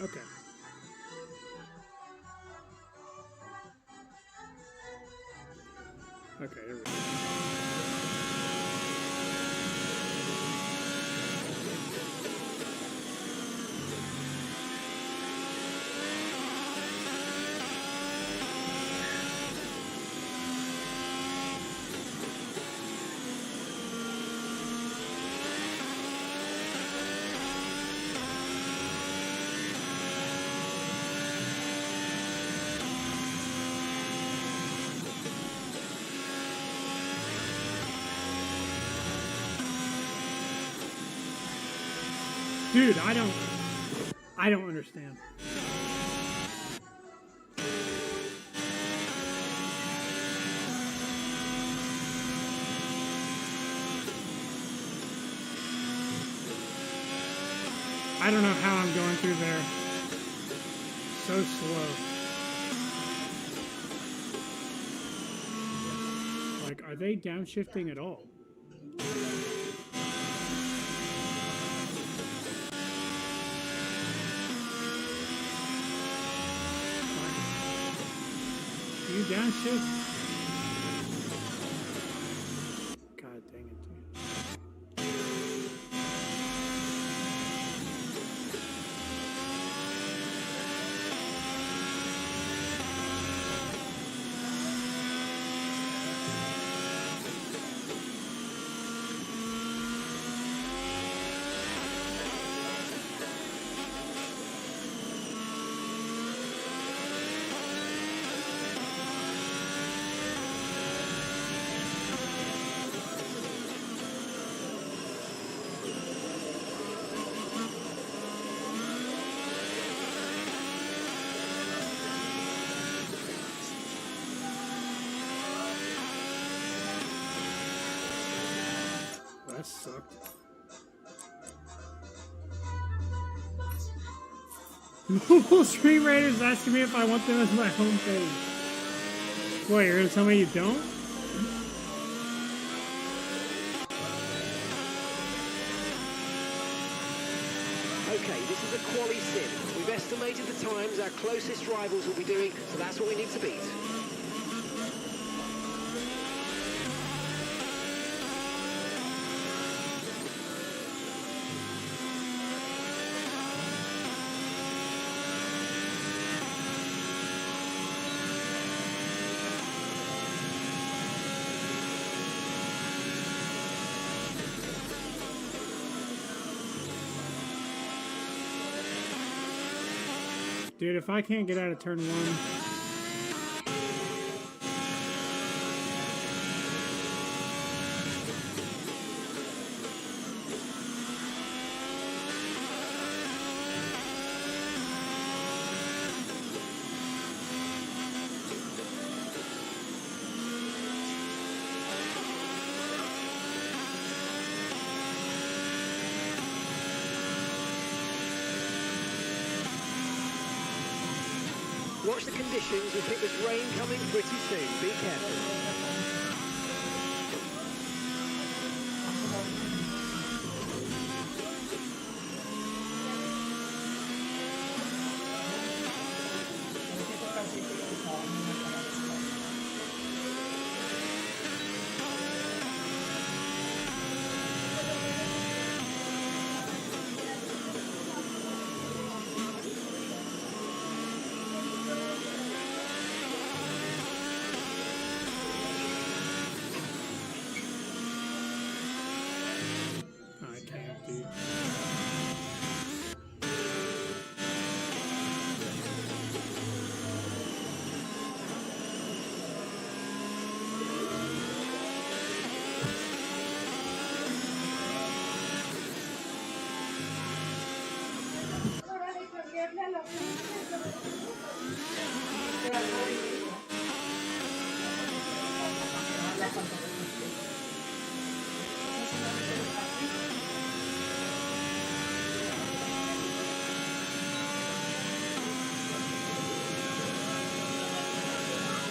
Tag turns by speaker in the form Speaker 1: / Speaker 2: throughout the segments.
Speaker 1: Okay. Okay, here we go. Dude, I don't understand. I don't know how I'm going through there so slow. Like, are they downshifting at all? Do you downshift? God dang it, dude. That sucked. Mobile Stream Raiders asking me if I want them as my homepage. What, you're gonna tell me you don't?
Speaker 2: Okay, this is a quali sim. We've estimated the times our closest rivals will be doing, so that's what we need to beat.
Speaker 1: Dude, if I can't get out of turn one...
Speaker 2: Watch the conditions, we think there's rain coming pretty soon. Be careful.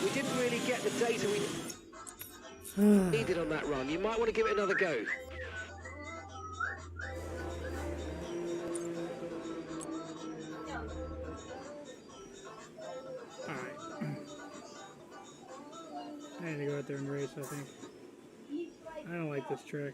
Speaker 2: We didn't really get the data we needed on that run. You might want to give it another go.
Speaker 1: I need to go out there and race, I think. I don't like this track.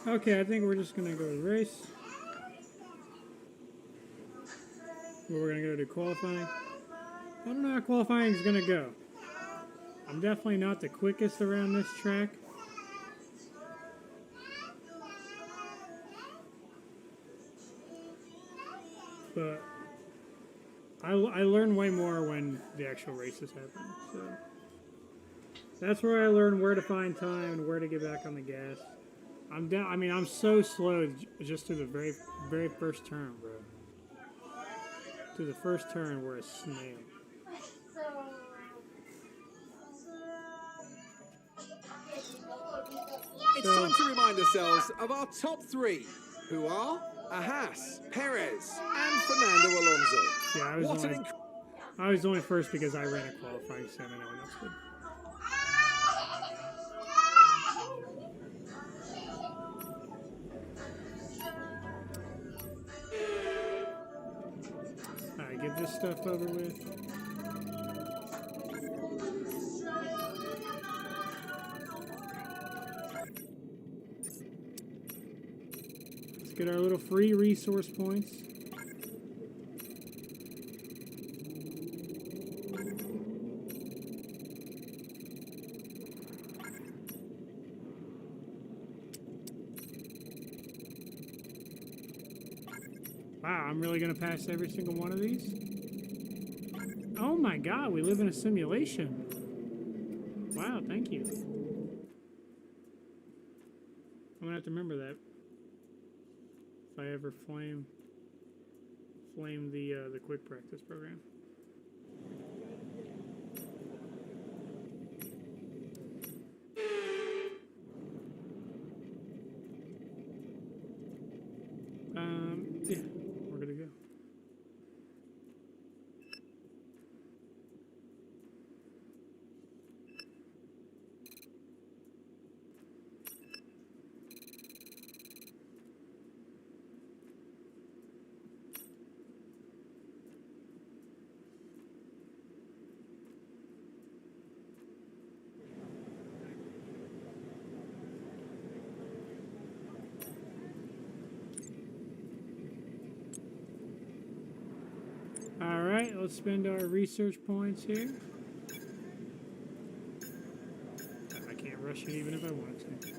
Speaker 1: Okay, I think we're just gonna go to race. We're gonna go to qualifying. I don't know how qualifying is gonna go. I'm definitely not the quickest around this track. But I learn way more when the actual races happen. So that's where I learn where to find time and where to get back on the gas. I mean, I'm so slow just to the very first turn, bro. To the first turn, we're a snail.
Speaker 3: It's time to remind ourselves of our top three, who are Ahas, Perez, and Fernando Alonso.
Speaker 1: Yeah, I was only first because I ran a qualifying sim and no one else did. Alright, get this stuff over with. Let's get our little free resource points. Wow, I'm really going to pass every single one of these? Oh my god, we live in a simulation. Wow, thank you. I'm going to have to remember that. If I ever flame the quick practice program. Yeah, we're gonna go. Alright, let's spend our research points here. I can't rush it even if I wanted to.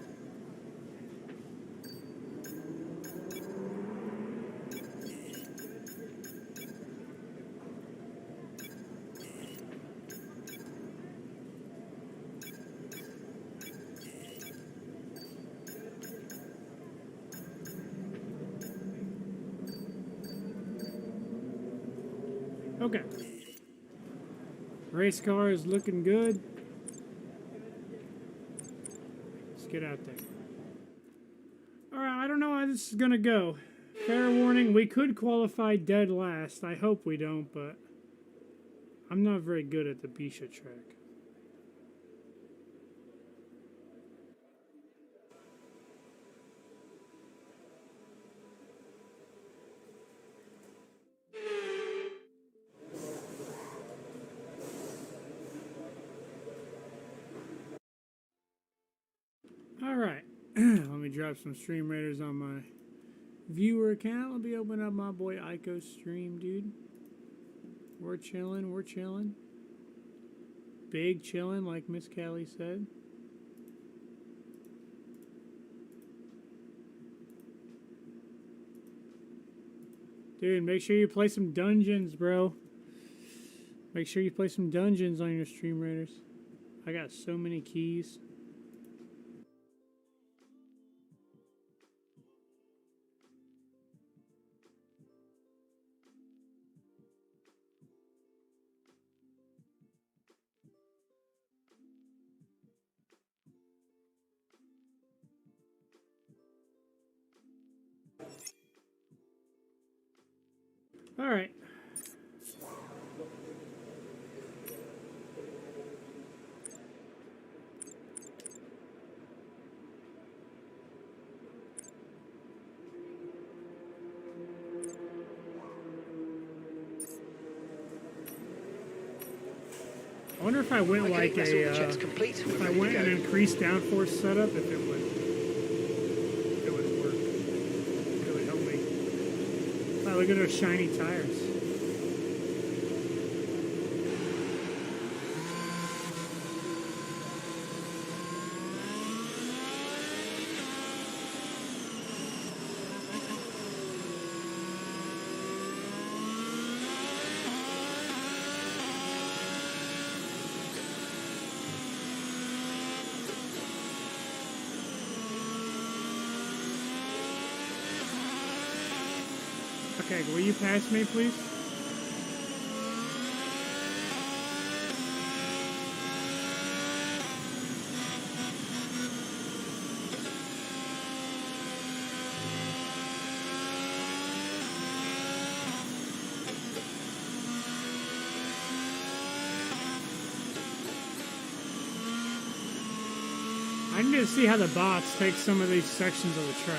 Speaker 1: Okay. Race car is looking good. Let's get out there. Alright, I don't know how this is gonna go. Fair warning, we could qualify dead last. I hope we don't, but I'm not very good at the Bisha track. Alright, let me drop some Stream Raiders on my viewer account. Let me open up my boy Ico's stream, dude. We're chilling, we're chilling. Big chilling, like Miss Callie said. Dude, make sure you play some dungeons, bro. Make sure you play some dungeons on your Stream Raiders. I got so many keys. All right. I wonder if I went
Speaker 2: Okay,
Speaker 1: like
Speaker 2: that's all the
Speaker 1: a,
Speaker 2: checks complete. We're
Speaker 1: if I
Speaker 2: ready to
Speaker 1: went an
Speaker 2: go.
Speaker 1: increased downforce setup, if it would work. It would help me. Wow, look at those shiny tires. Okay, will you pass me, please? I need to see how the bots take some of these sections of the track.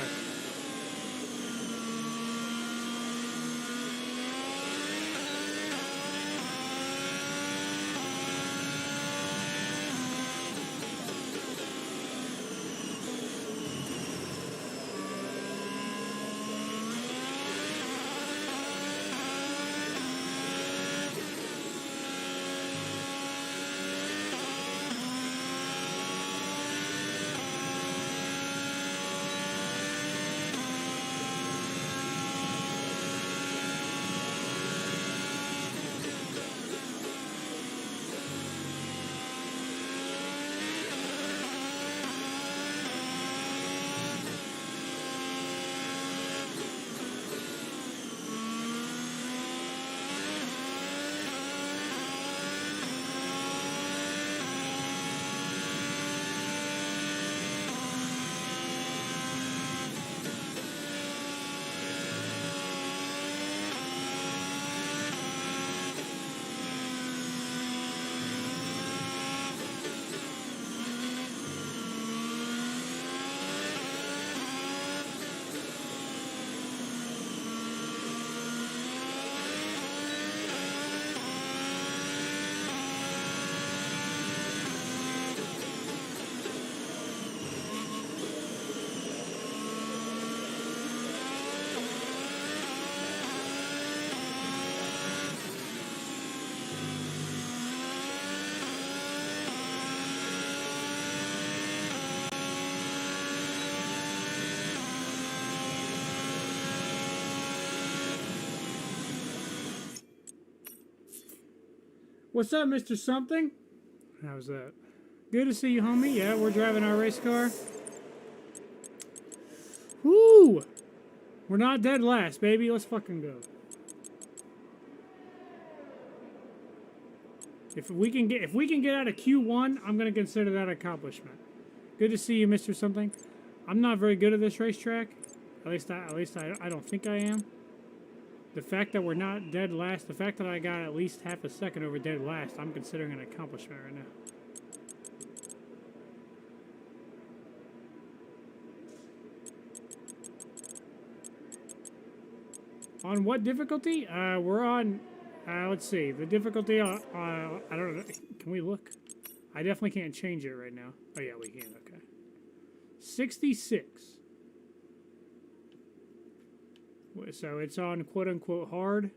Speaker 1: What's up, Mr. Something? How's that? Good to see you, homie. Yeah, we're driving our race car. Woo! We're not dead last, baby. Let's fucking go. If we can get out of Q1, I'm gonna consider that an accomplishment. Good to see you, Mr. Something. I'm not very good at this racetrack. At least I don't think I am. The fact that we're not dead last, the fact that I got at least half a second over dead last, I'm considering an accomplishment right now. On what difficulty? We're on, let's see, the difficulty, I don't know, can we look? I definitely can't change it right now. Oh yeah, we can, okay. 66. So it's on quote-unquote hard,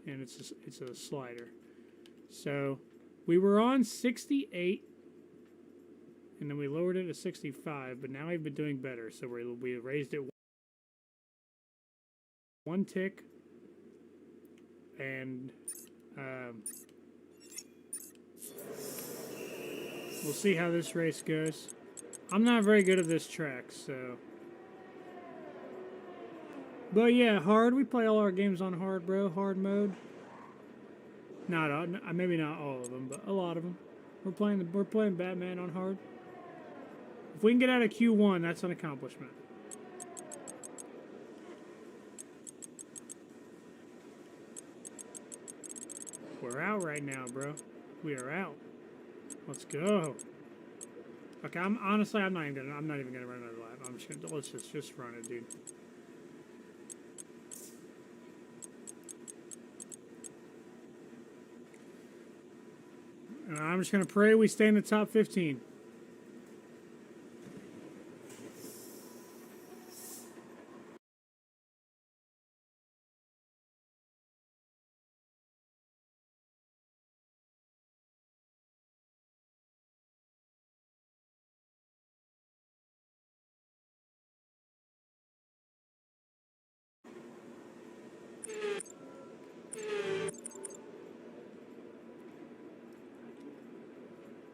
Speaker 1: and it's a slider. So we were on 68, and then we lowered it to 65, but now we've been doing better. So we raised it one tick, and we'll see how this race goes. I'm not very good at this track, so... But yeah, hard. We play all our games on hard, bro. Hard mode. Not all, maybe not all of them, but a lot of them. We're playing Batman on hard. If we can get out of Q1, that's an accomplishment. We're out right now, bro. We are out. Let's go. Okay, I'm not even gonna run another lap. I'm just gonna let's just run it, dude. And I'm just gonna pray we stay in the top 15.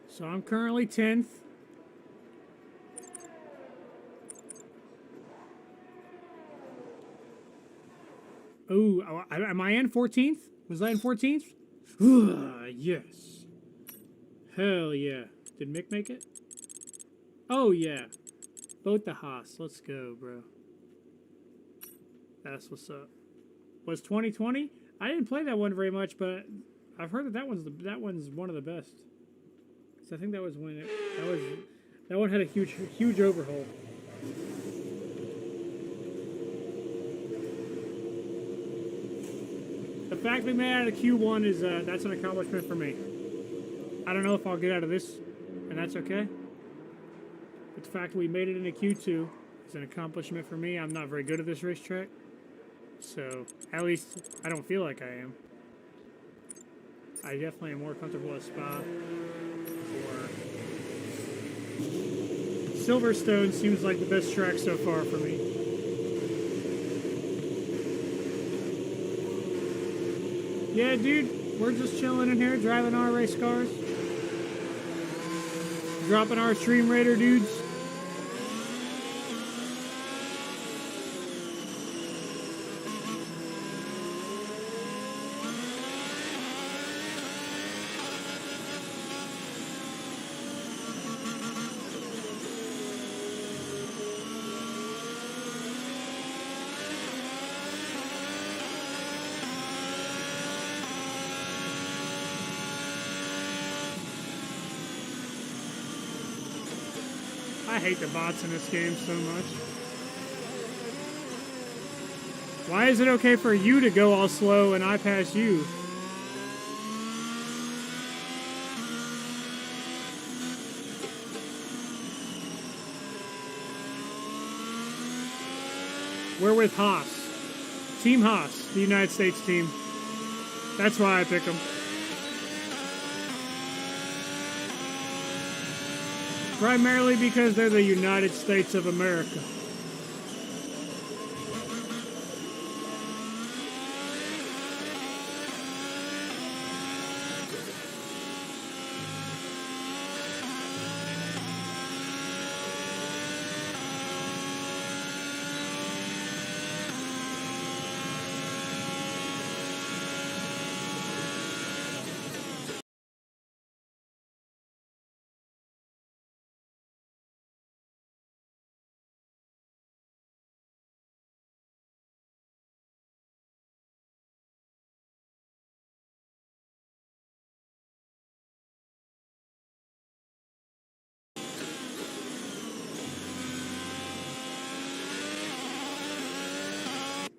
Speaker 1: So I'm currently 10th. Ooh, am I in 14th? Was I in 14th? Yes. Hell yeah. Did Mick make it? Oh yeah. Both the Haas. Let's go, bro. That's what's up. Was 2020? I didn't play that one very much, but I've heard that one's one of the best. So I think that was when that one had a huge overhaul. The fact we made it out of Q1 is that's an accomplishment for me. I don't know if I'll get out of this, and that's okay. But the fact we made it into Q2 is an accomplishment for me. I'm not very good at this racetrack, so at least I don't feel like I am. I definitely am more comfortable at Spa. Silverstone seems like the best track so far for me. Yeah, dude, we're just chilling in here, driving our race cars. Dropping our Stream Raider dudes. I hate the bots in this game so much. Why is it okay for you to go all slow and I pass you? We're with Haas. Team Haas, the United States team. That's why I pick them. Primarily because they're the United States of America.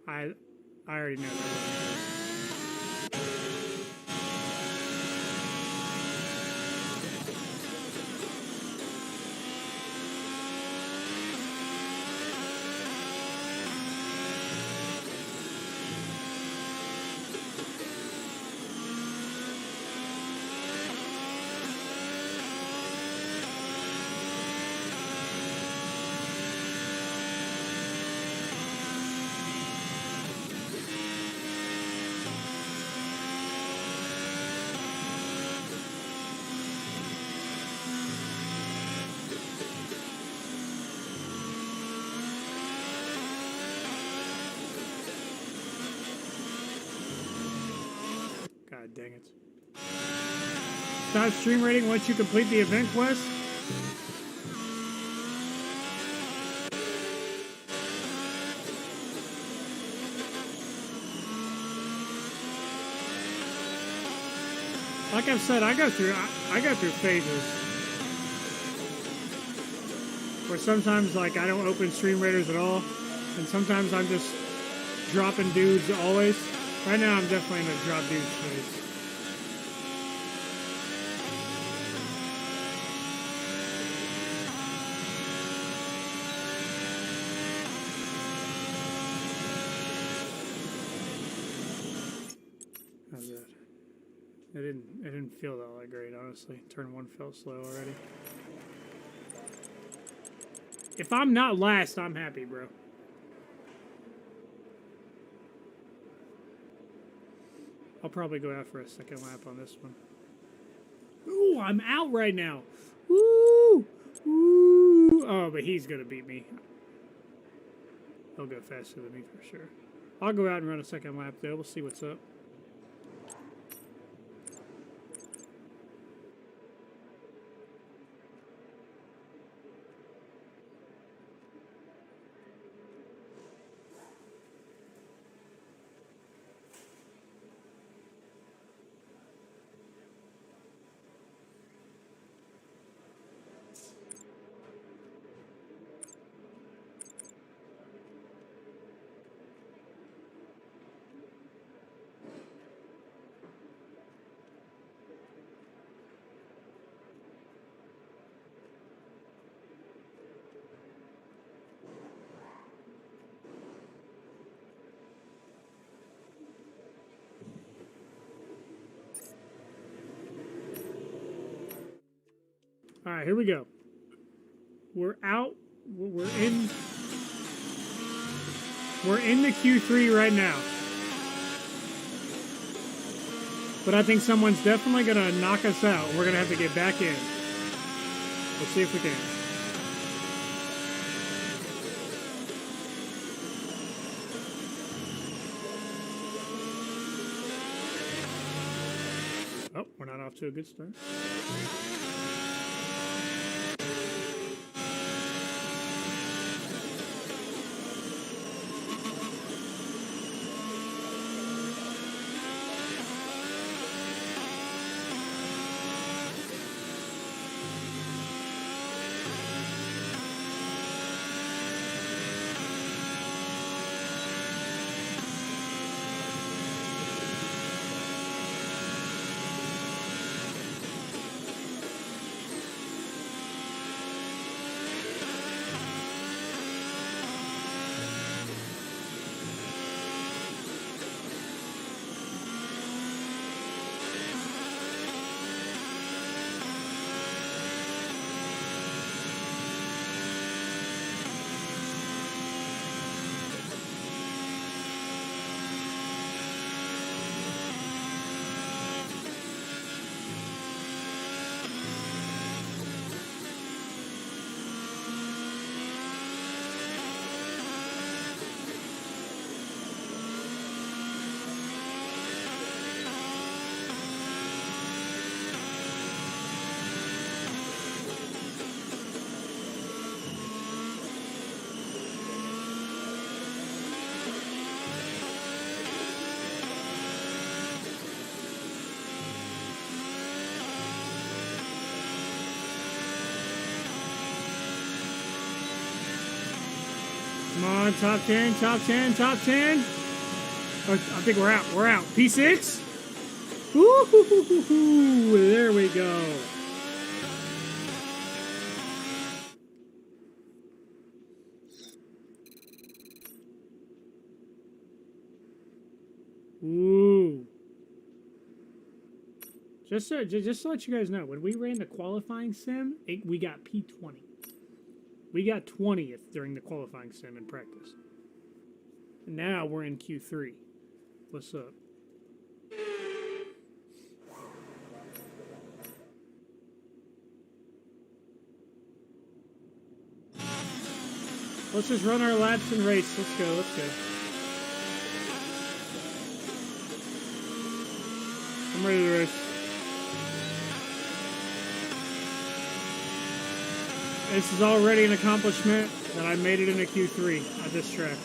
Speaker 1: I already know that. God dang it. Stop stream rating once you complete the event quest? like I've said, I go through phases where sometimes like I don't open Stream Raiders at all, and sometimes I'm just dropping dudes always. Right now, I'm definitely in a drop dudes phase. How's that? It didn't feel that great, honestly. Turn 1 felt slow already. If I'm not last, I'm happy, bro. I'll probably go out for a second lap on this one. Ooh, I'm out right now. Woo! Woo! Oh, but he's gonna beat me. He'll go faster than me for sure. I'll go out and run a second lap though. We'll see what's up. All right, here we go. We're out. We're in the Q3 right now. But I think someone's definitely going to knock us out. We're going to have to get back in. We'll see if we can. Oh, we're not off to a good start. Come on, top 10, top 10, top 10. Oh, I think we're out. We're out. P6? Ooh, there we go. Ooh. Just to let you guys know, when we ran the qualifying sim, we got P20. We got 20th during the qualifying sim in practice. And now we're in Q3. What's up? Let's just run our laps and race. Let's go, let's go. I'm ready to race. This is already an accomplishment that I made it into Q3 at this track.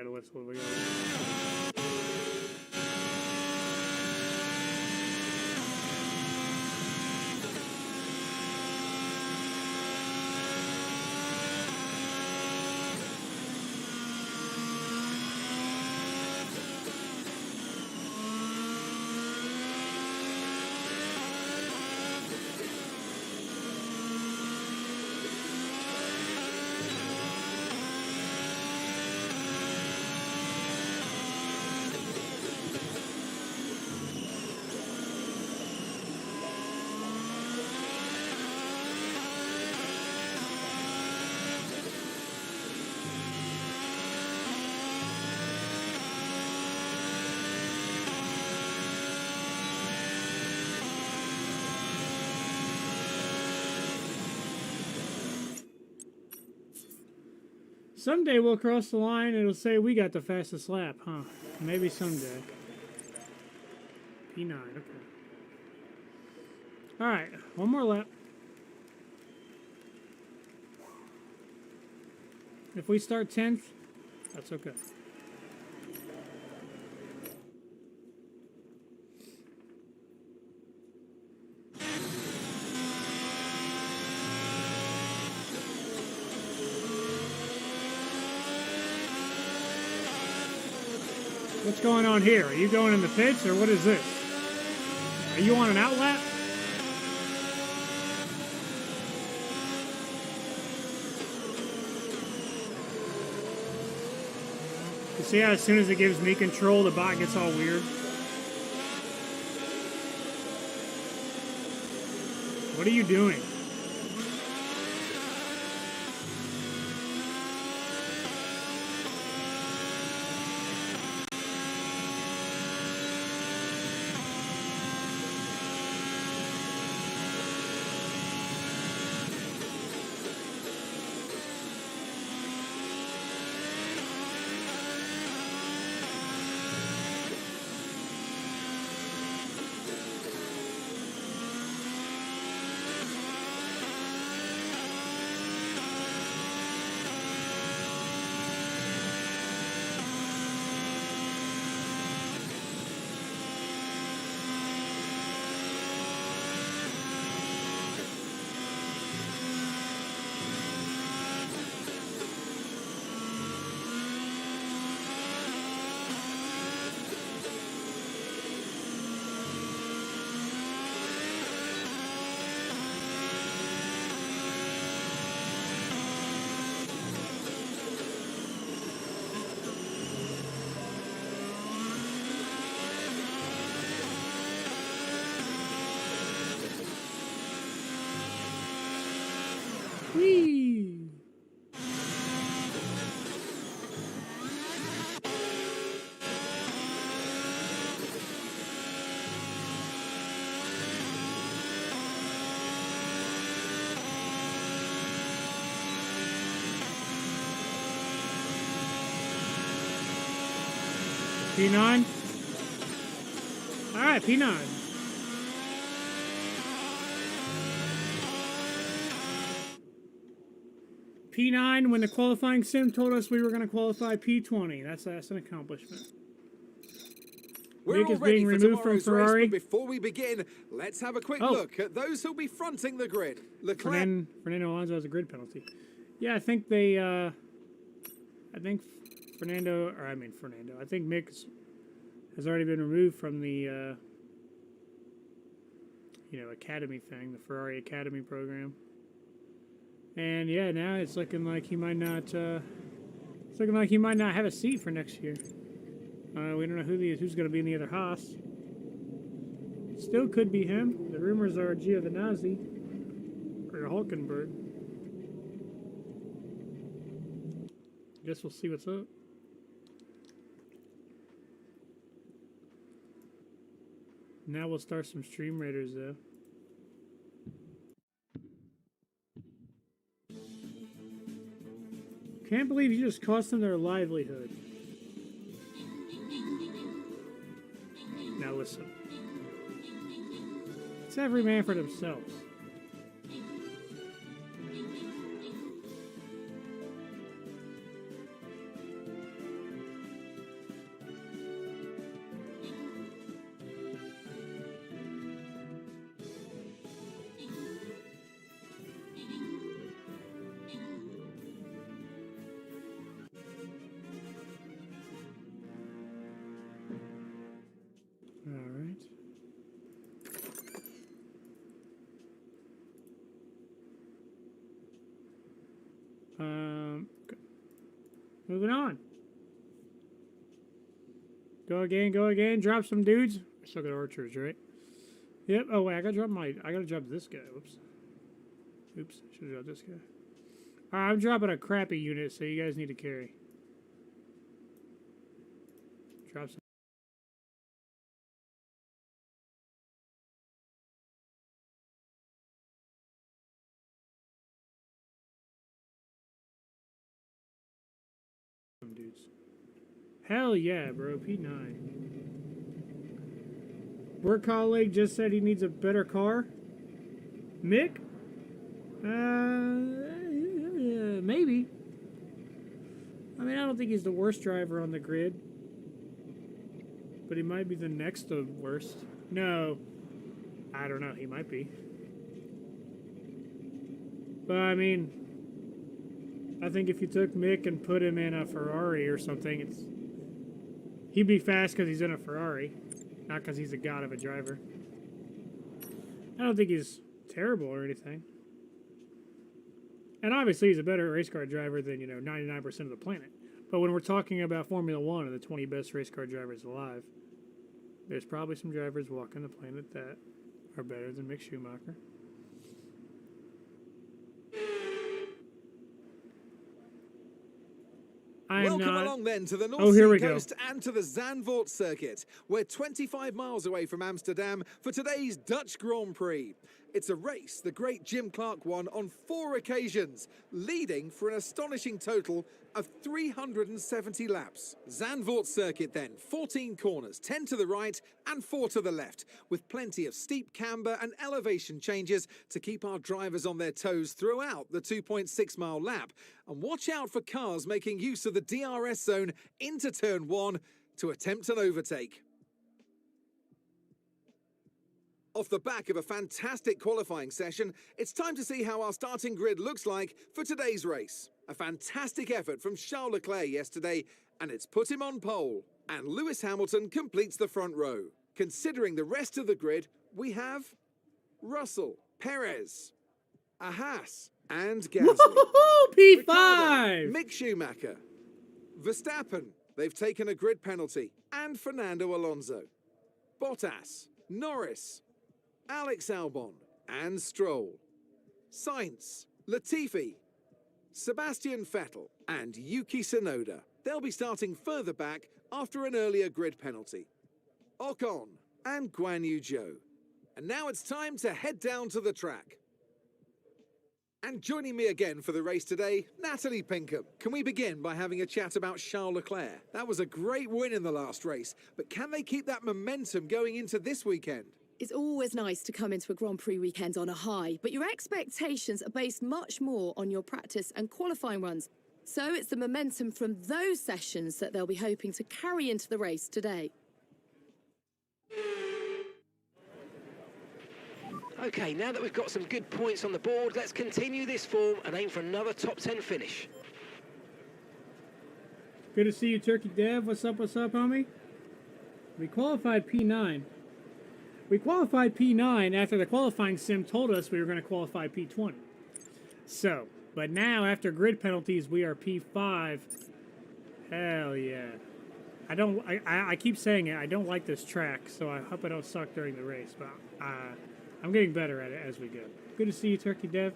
Speaker 1: the whistle. We go. Someday we'll cross the line and it'll say we got the fastest lap, huh? Maybe someday. P9, okay. Alright, one more lap. If we start 10th, that's okay. What's going on here? Are you going in the pits or what is this? Are you on an outlap? You see how as soon as it gives me control, the bot gets all weird? What are you doing? Whee! P9? Alright, P9. P9, when the qualifying sim told us we were going to qualify P20. That's an accomplishment.
Speaker 3: We're
Speaker 1: Nick
Speaker 3: all
Speaker 1: is
Speaker 3: ready
Speaker 1: being
Speaker 3: for
Speaker 1: removed from
Speaker 3: tomorrow's
Speaker 1: Ferrari.
Speaker 3: race, but before we begin, let's have a quick look at those who'll be fronting the grid. Leclerc.
Speaker 1: Fernando Alonso has a grid penalty. Yeah, I think they, I think Fernando, I think Mick has already been removed from the, academy thing, the Ferrari Academy program. And yeah, now it's looking like he might not, have a seat for next year. We don't know who's going to be in the other Haas. Still could be him. The rumors are Giovinazzi or Hulkenberg. Guess we'll see what's up. Now we'll start some Stream Raiders though. Can't believe you just cost them their livelihood. Now listen. It's every man for themselves. Moving on. Go again. Drop some dudes. I still got archers, right? Yep. Oh wait, I gotta drop this guy. Oops. Should have dropped this guy. Alright, I'm dropping a crappy unit, so you guys need to carry. Drop some. Dudes. Hell yeah, bro. P9. Work colleague just said he needs a better car. Mick? Maybe. I mean, I don't think he's the worst driver on the grid. But he might be the next to worst. No. I don't know. He might be. But, I mean, I think if you took Mick and put him in a Ferrari or something, he'd be fast because he's in a Ferrari, not because he's a god of a driver. I don't think he's terrible or anything. And obviously he's a better race car driver than, 99% of the planet. But when we're talking about Formula 1 and the 20 best race car drivers alive, there's probably some drivers walking the planet that are better than Mick Schumacher.
Speaker 3: Welcome along then to the North Sea Coast and to the Zandvoort circuit. We're 25 miles away from Amsterdam for today's Dutch Grand Prix. It's a race the great Jim Clark won on 4 occasions, leading for an astonishing total of 370 laps. Zandvoort circuit then, 14 corners, 10 to the right and 4 to the left, with plenty of steep camber and elevation changes to keep our drivers on their toes throughout the 2.6 mile lap. And watch out for cars making use of the DRS zone into turn 1 to attempt an overtake. Off the back of a fantastic qualifying session, it's time to see how our starting grid looks like for today's race. A fantastic effort from Charles Leclerc yesterday, and it's put him on pole. And Lewis Hamilton completes the front row. Considering the rest of the grid, we have Russell, Perez, a Haas, and Gasly.
Speaker 1: P5!
Speaker 3: Ricardo, Mick Schumacher, Verstappen, they've taken a grid penalty, and Fernando Alonso. Bottas, Norris, Alex Albon and Stroll, Sainz, Latifi, Sebastian Vettel and Yuki Tsunoda. They'll be starting further back after an earlier grid penalty. Ocon and Guan Yu Zhou. And now it's time to head down to the track. And joining me again for the race today, Natalie Pinkham. Can we begin by having a chat about Charles Leclerc? That was a great win in the last race, but can they keep that momentum going into this weekend?
Speaker 4: It's always nice to come into a Grand Prix weekend on a high, but your expectations are based much more on your practice and qualifying runs. So it's the momentum from those sessions that they'll be hoping to carry into the race today.
Speaker 2: Okay, now that we've got some good points on the board, let's continue this form and aim for another top 10 finish.
Speaker 1: Good to see you, Turkey Dev. What's up, homie? We qualified P9. We qualified P9 after the qualifying sim told us we were going to qualify P20. So, but now after grid penalties, we are P5. Hell yeah. I keep saying it, I don't like this track, so I hope I don't suck during the race, but I'm getting better at it as we go. Good to see you, Turkey Dev.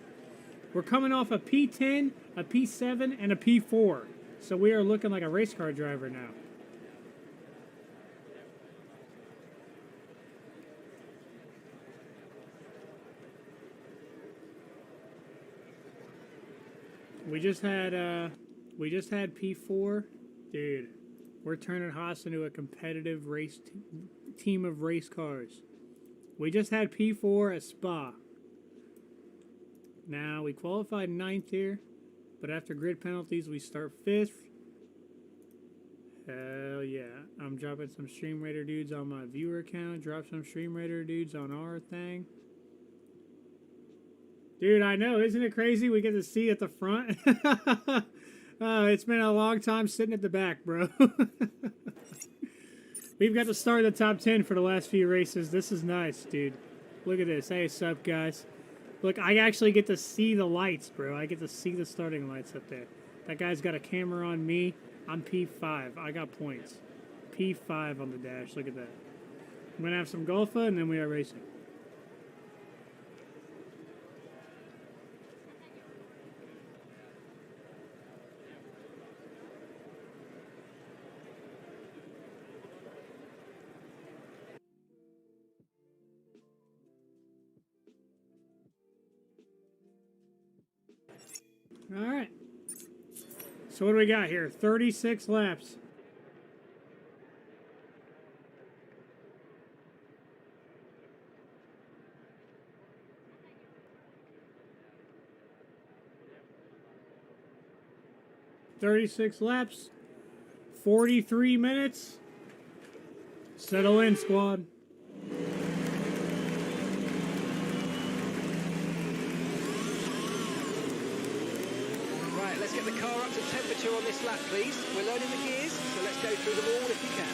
Speaker 1: We're coming off a P10, a P7, and a P4. So we are looking like a race car driver now. We just had P4. Dude, we're turning Haas into a competitive race team of race cars. We just had P4 at Spa. Now, we qualified 9th here, but after grid penalties, we start 5th. Hell yeah. I'm dropping some Stream Raider dudes on my viewer account. Drop some Stream Raider dudes on our thing. Dude, I know. Isn't it crazy? We get to see at the front. It's been a long time sitting at the back, bro. We've got to start in the top 10 for the last few races. This is nice, dude. Look at this. Hey, what's up, guys? Look, I actually get to see the lights, bro. I get to see the starting lights up there. That guy's got a camera on me. I'm P5. I got points. P5 on the dash. Look at that. I'm going to have some Golfa, and then we are racing. All right. So what do we got here? 36 laps. "36 laps, 43 minutes. Settle in, squad."
Speaker 2: Right, let's get the car up to temperature on this lap, please. We're learning the gears, so let's go through them all if we can.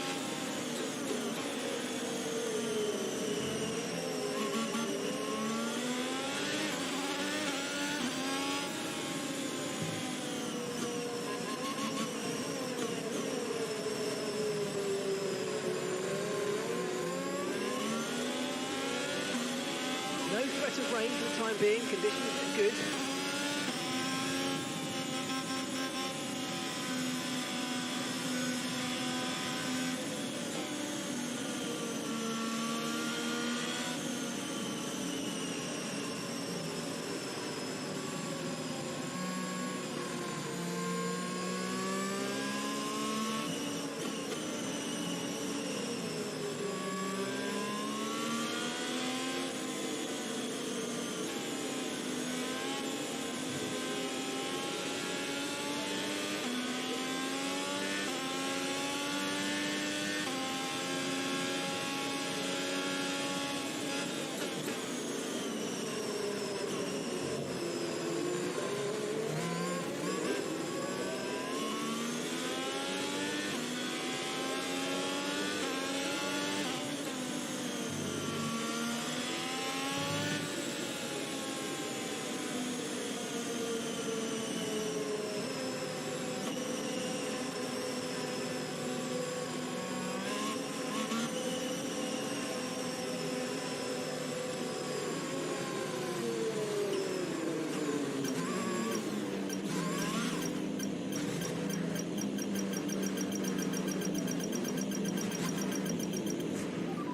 Speaker 2: No threat of rain for the time being, conditions are good.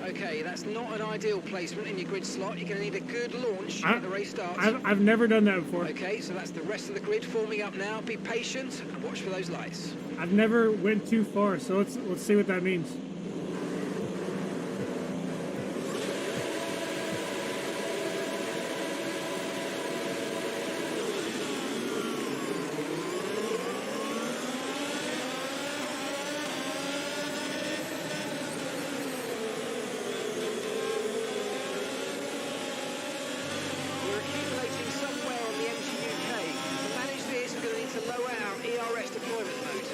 Speaker 2: Okay, that's not an ideal placement in your grid slot. You're going to need a good launch at the race starts.
Speaker 1: I've never done that before.
Speaker 2: Okay, so that's the rest of the grid forming up now. Be patient and watch for those lights.
Speaker 1: I've never went too far, so let's see what that means.
Speaker 2: We're accumulating somewhere on the MGUK. To manage this, we're going to need to lower our ERS deployment mode.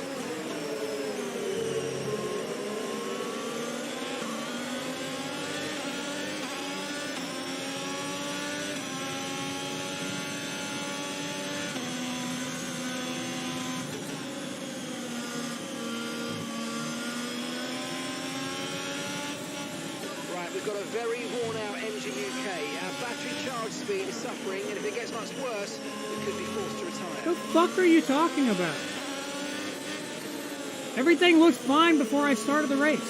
Speaker 2: Right, we've got a very worn out MGUK. Our battery charge speed is suffering, and if it gets much worse, we could be forced to retire.
Speaker 1: The fuck are you talking about? Everything looked fine before I started the race.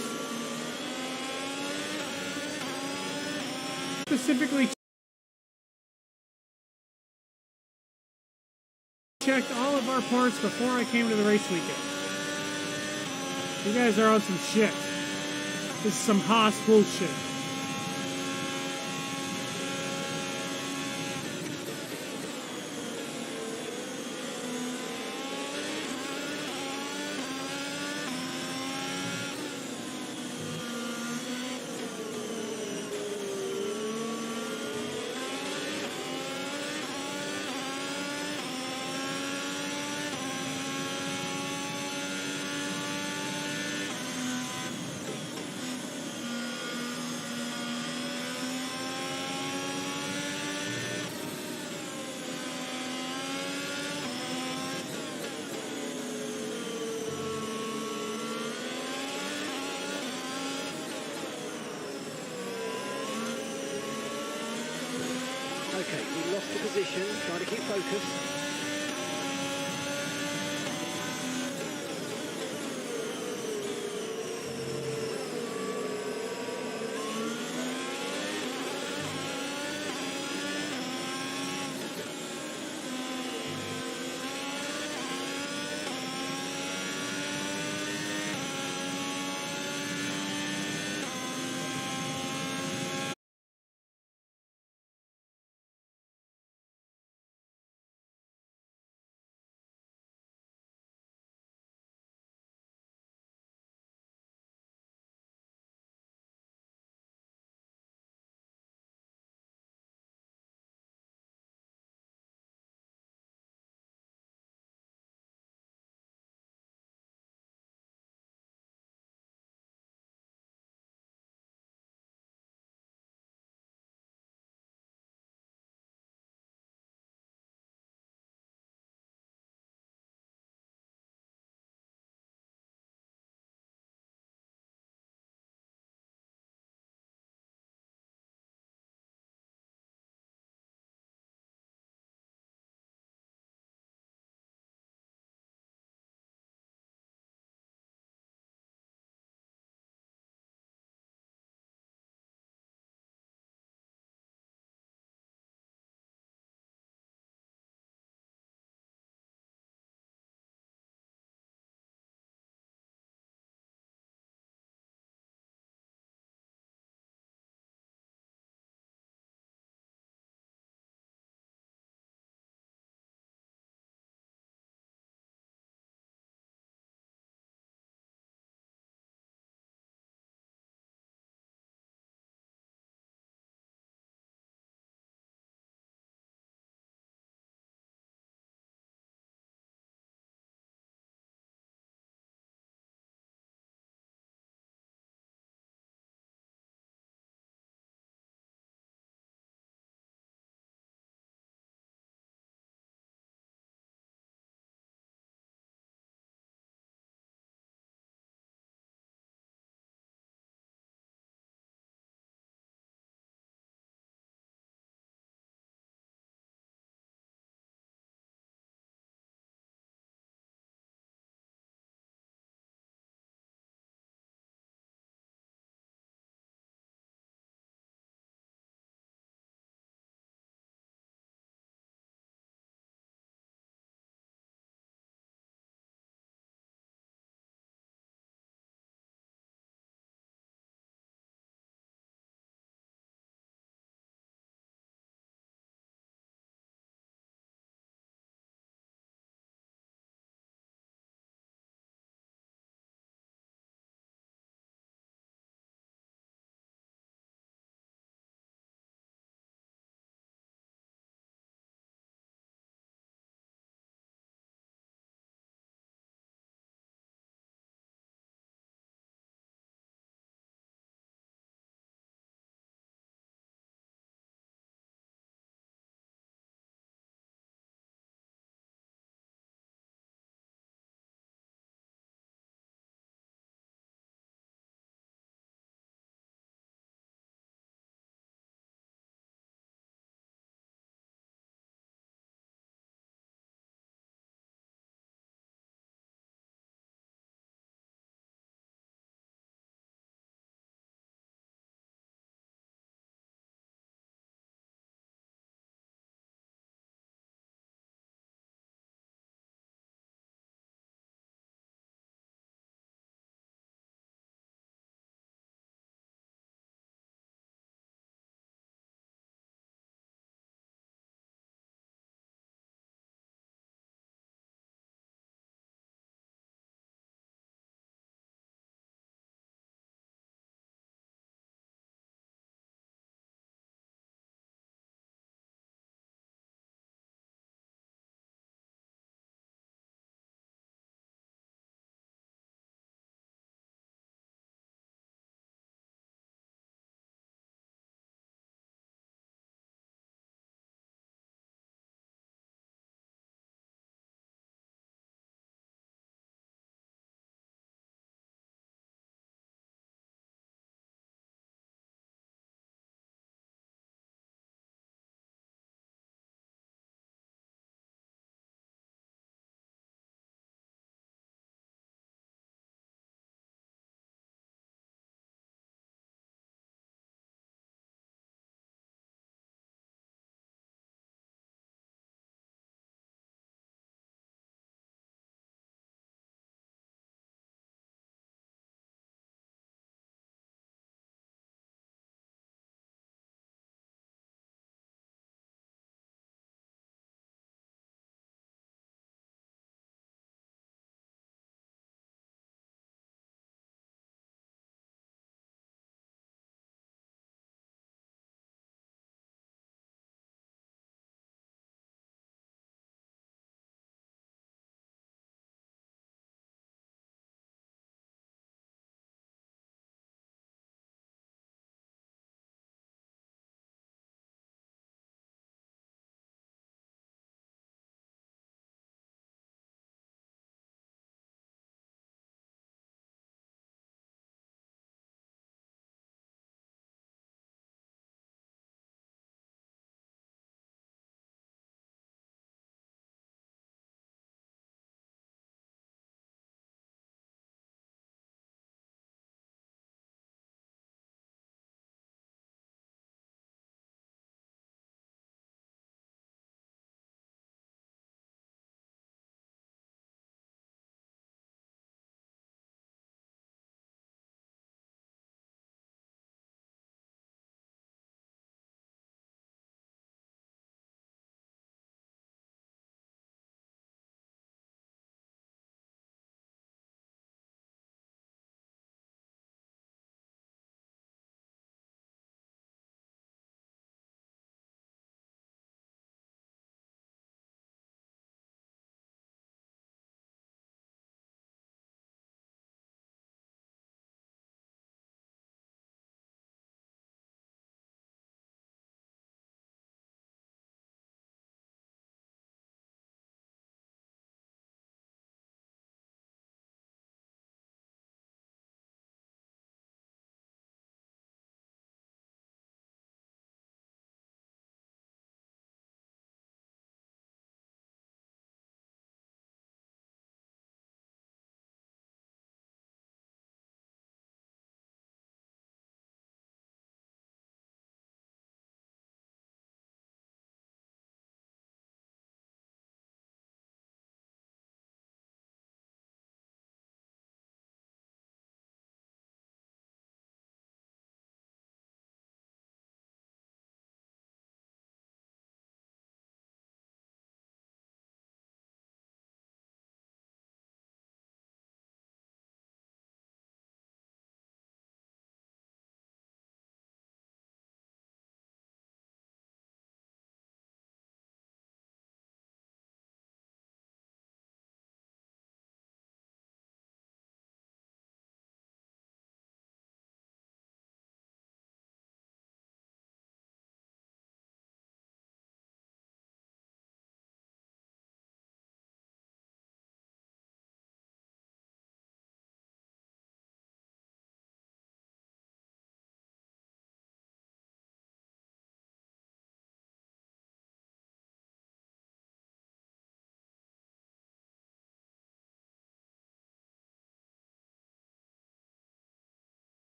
Speaker 1: Specifically checked all of our parts before I came to the race weekend. You guys are on some shit. This is some Haas bullshit.
Speaker 2: position, trying to keep focused.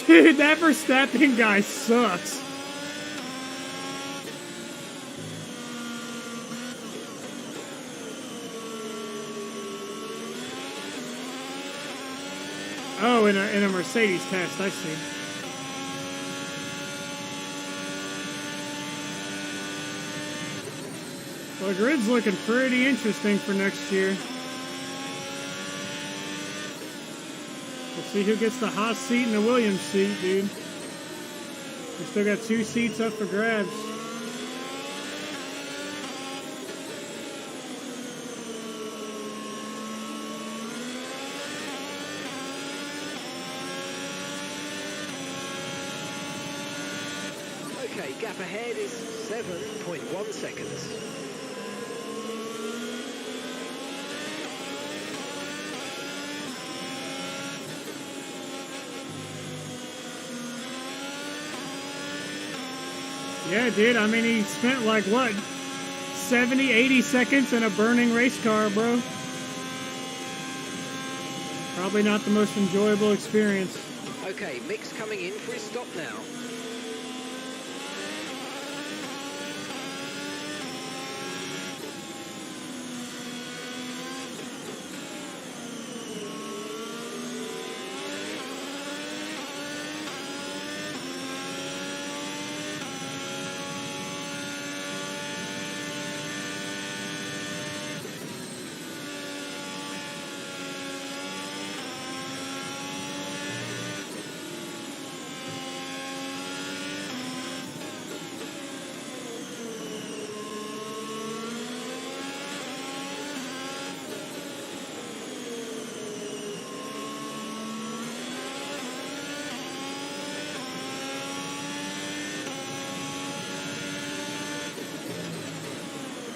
Speaker 1: Dude, that Verstappen guy sucks. Oh, in a Mercedes test, I see. Well, the grid's looking pretty interesting for next year. We'll see who gets the hot seat and the Williams seat, dude. We still got 2 seats up for grabs.
Speaker 2: Okay, gap ahead is 7.1 seconds.
Speaker 1: Yeah, dude, I mean, he spent like, what, 70, 80 seconds in a burning race car, bro. Probably not the most enjoyable experience.
Speaker 2: Okay, Mick's coming in for his stop now.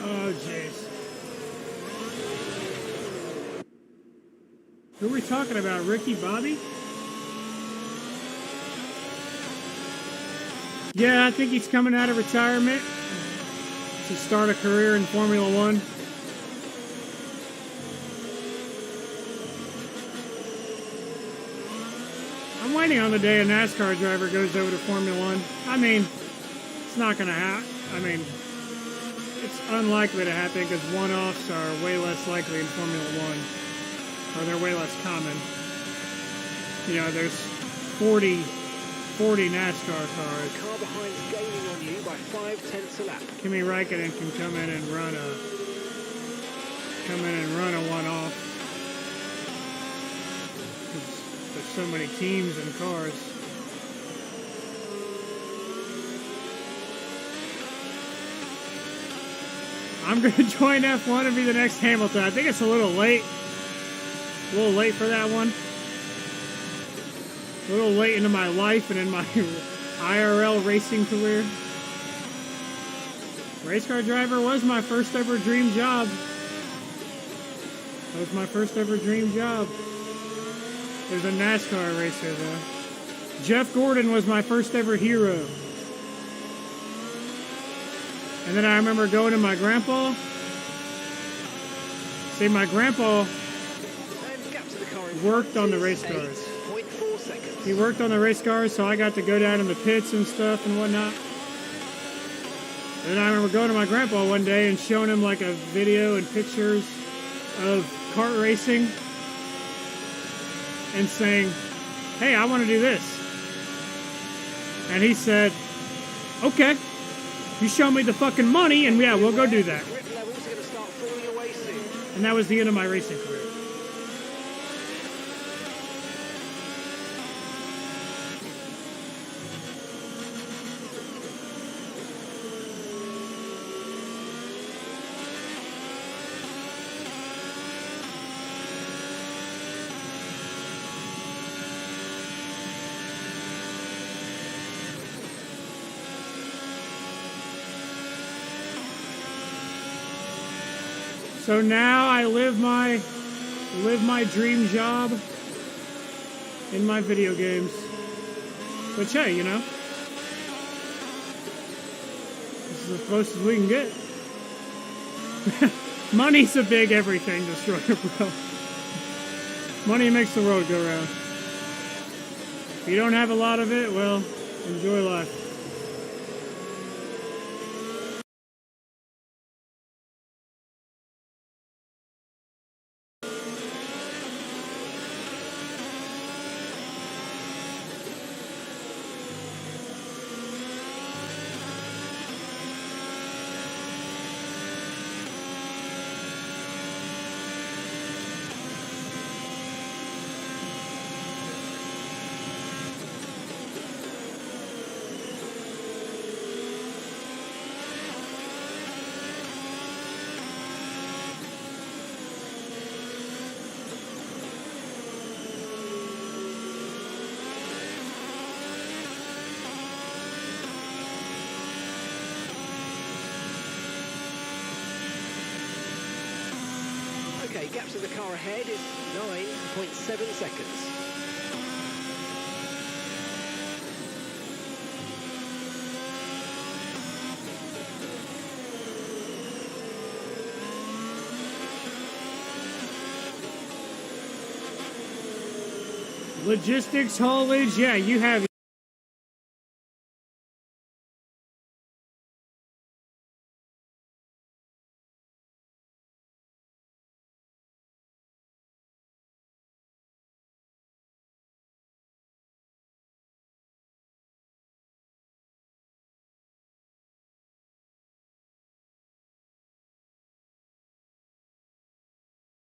Speaker 1: Oh, jeez. Who are we talking about? Ricky Bobby? Yeah, I think he's coming out of retirement to start a career in Formula One. I'm waiting on the day a NASCAR driver goes over to Formula One. I mean, it's not going to happen. I mean, it's unlikely to happen because one-offs are way less likely in Formula One, or they're way less common. You know, there's 40 NASCAR cars.
Speaker 2: The car behind's gaining on you by 0.5 a lap.
Speaker 1: Kimi Räikkönen can come in and run a one-off. There's so many teams and cars. I'm going to join F1 and be the next Hamilton. I think it's a little late. A little late for that one. A little late into my life and in my IRL racing career. Race car driver was my first ever dream job. That was my first ever dream job. There's a NASCAR racer though. Jeff Gordon was my first ever hero. And then I remember going to my grandpa. See, my grandpa worked on the race cars.
Speaker 2: 0.4 seconds.
Speaker 1: He worked on the race cars, so I got to go down in the pits and stuff and whatnot. And then I remember going to my grandpa one day and showing him like a video and pictures of kart racing and saying, hey, I want to do this. And he said, okay, you show me the fucking money and yeah, we'll go do that.
Speaker 2: Grip levels are going to start falling away soon.
Speaker 1: And that was the end of my racing career. So now I live my dream job in my video games. Which, hey, you know, this is as close as we can get. Money's a big everything, Destroyer, bro. Money makes the world go round. If you don't have a lot of it, well, enjoy life.
Speaker 2: Okay, gap to the car ahead is 9.7 seconds.
Speaker 1: Logistics, haulage, yeah, you have.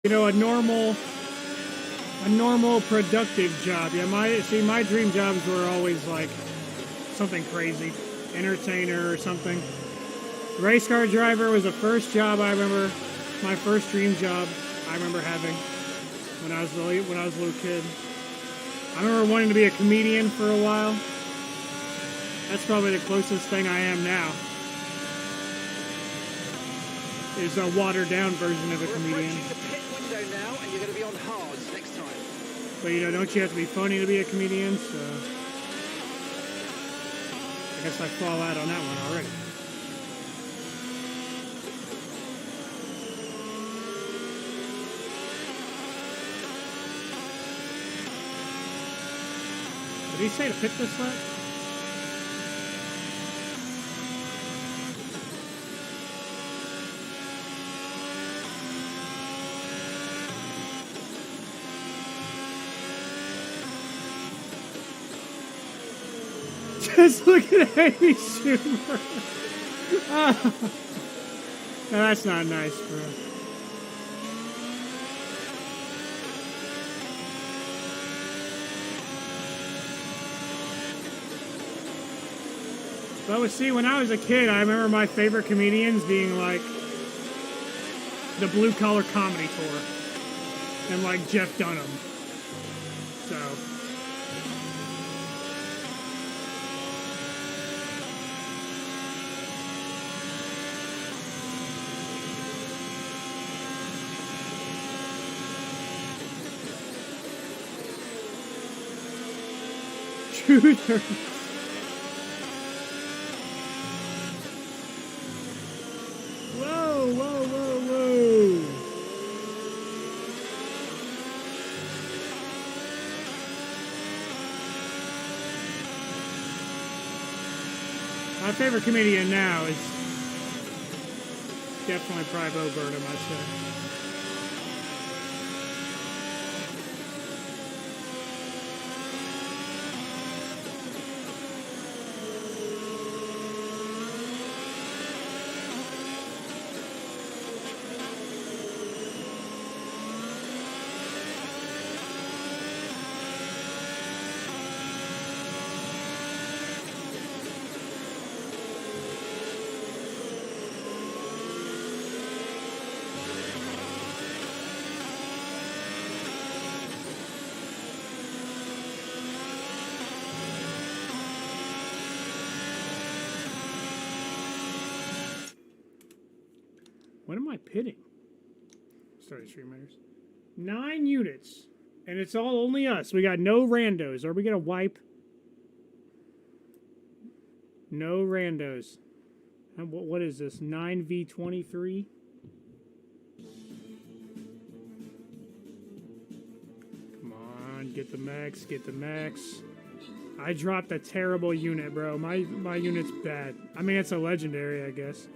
Speaker 1: You know, a normal productive job. Yeah, my dream jobs were always like something crazy, entertainer or something. Race car driver was the first job I remember. My first dream job I remember having when I was a little kid. I remember wanting to be a comedian for a while. That's probably the closest thing I am now. Is a watered down version of a comedian.
Speaker 2: We're approaching the pit window now, and you're going to be on hards next time.
Speaker 1: But you know, don't you have to be funny to be a comedian? So I guess I fall out on that one already. Did he say to pick this lap? Just look at Amy Schumer. Oh. No, that's not nice, bro. But see, when I was a kid, I remember my favorite comedians being like the Blue Collar Comedy Tour and like Jeff Dunham. So. Shooter. Whoa, whoa, whoa, whoa. My favorite comedian now is definitely probably Bo Burnham, I'd say. What am I pitting? Started stream miners. 9 units. And it's all only us. We got no randos. Are we going to wipe? No randos. What is this? 9v23? Come on. Get the max. Get the max. I dropped a terrible unit, bro. My unit's bad. I mean, it's a legendary, I guess.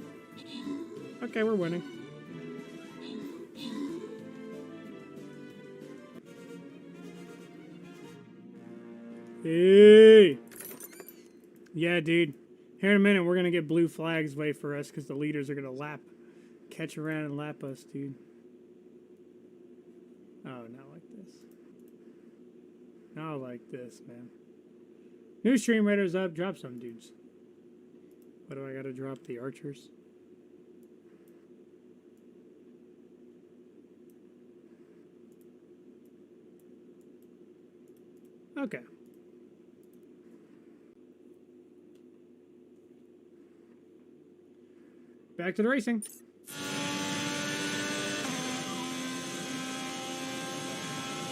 Speaker 1: Okay, we're winning. Hey! Yeah, dude. Here in a minute, we're gonna get blue flags wait for us because the leaders are gonna catch around and lap us, dude. Oh, not like this. Not like this, man. New stream raiders up. Drop some, dudes. What do I gotta drop? The archers? Okay. Back to the racing.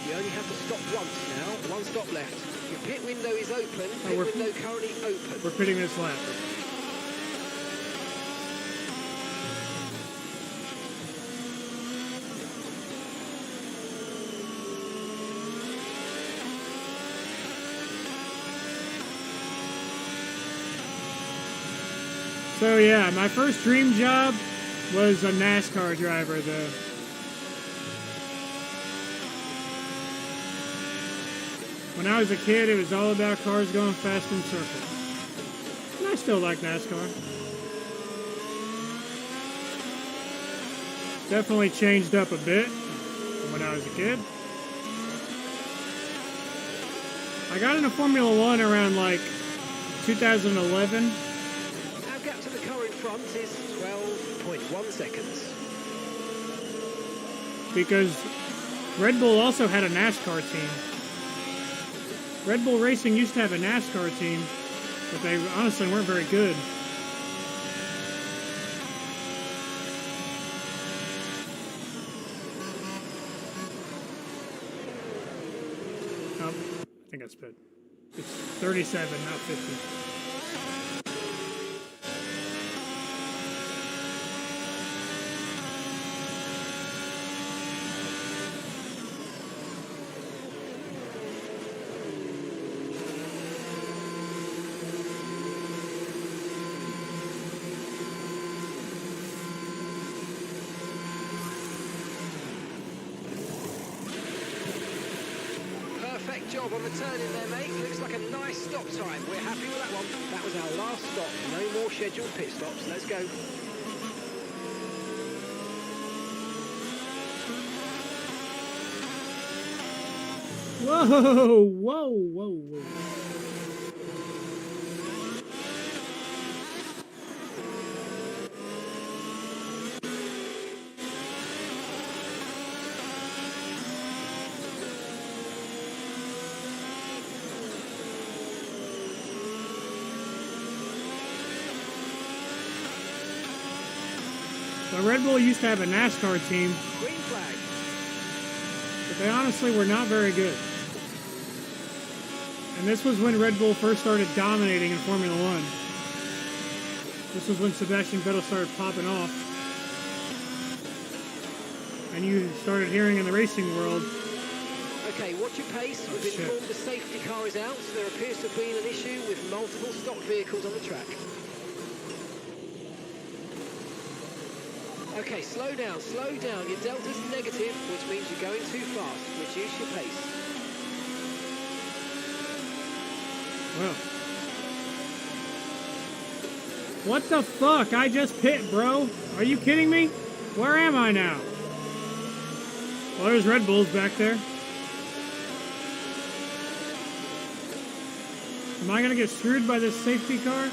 Speaker 2: You only have to stop once now. One stop left. Your pit window is open. Pit window currently open.
Speaker 1: We're pitting this lap. So yeah, my first dream job was a NASCAR driver, though. When I was a kid, it was all about cars going fast in circles. And I still like NASCAR. Definitely changed up a bit from when I was a kid. I got into Formula One around like 2011.
Speaker 2: Front is 12.1 seconds.
Speaker 1: Because Red Bull also had a NASCAR team. Red Bull Racing used to have a NASCAR team, but they honestly weren't very good. Oh, I think I sped. It's 37, not 50.
Speaker 2: Job on the turn in there, mate. Looks like a nice stop time. We're happy with that one. That was our last stop. No more scheduled pit stops. Let's go.
Speaker 1: Whoa, whoa, whoa, whoa. So Red Bull used to have a NASCAR team,
Speaker 2: Green flag.
Speaker 1: but they honestly were not very good. And this was when Red Bull first started dominating in Formula One. This was when Sebastian Vettel started popping off. And you started hearing in the racing world.
Speaker 2: Okay, watch your pace. We've been informed the safety car is out, so there appears to have been an issue with multiple stock vehicles on the track. Okay, slow down, slow down. Your delta's negative, which means you're going too fast. Reduce your pace.
Speaker 1: Well. What the fuck? I just pit, bro. Are you kidding me? Where am I now? Well, there's Red Bulls back there. Am I gonna get screwed by this safety car?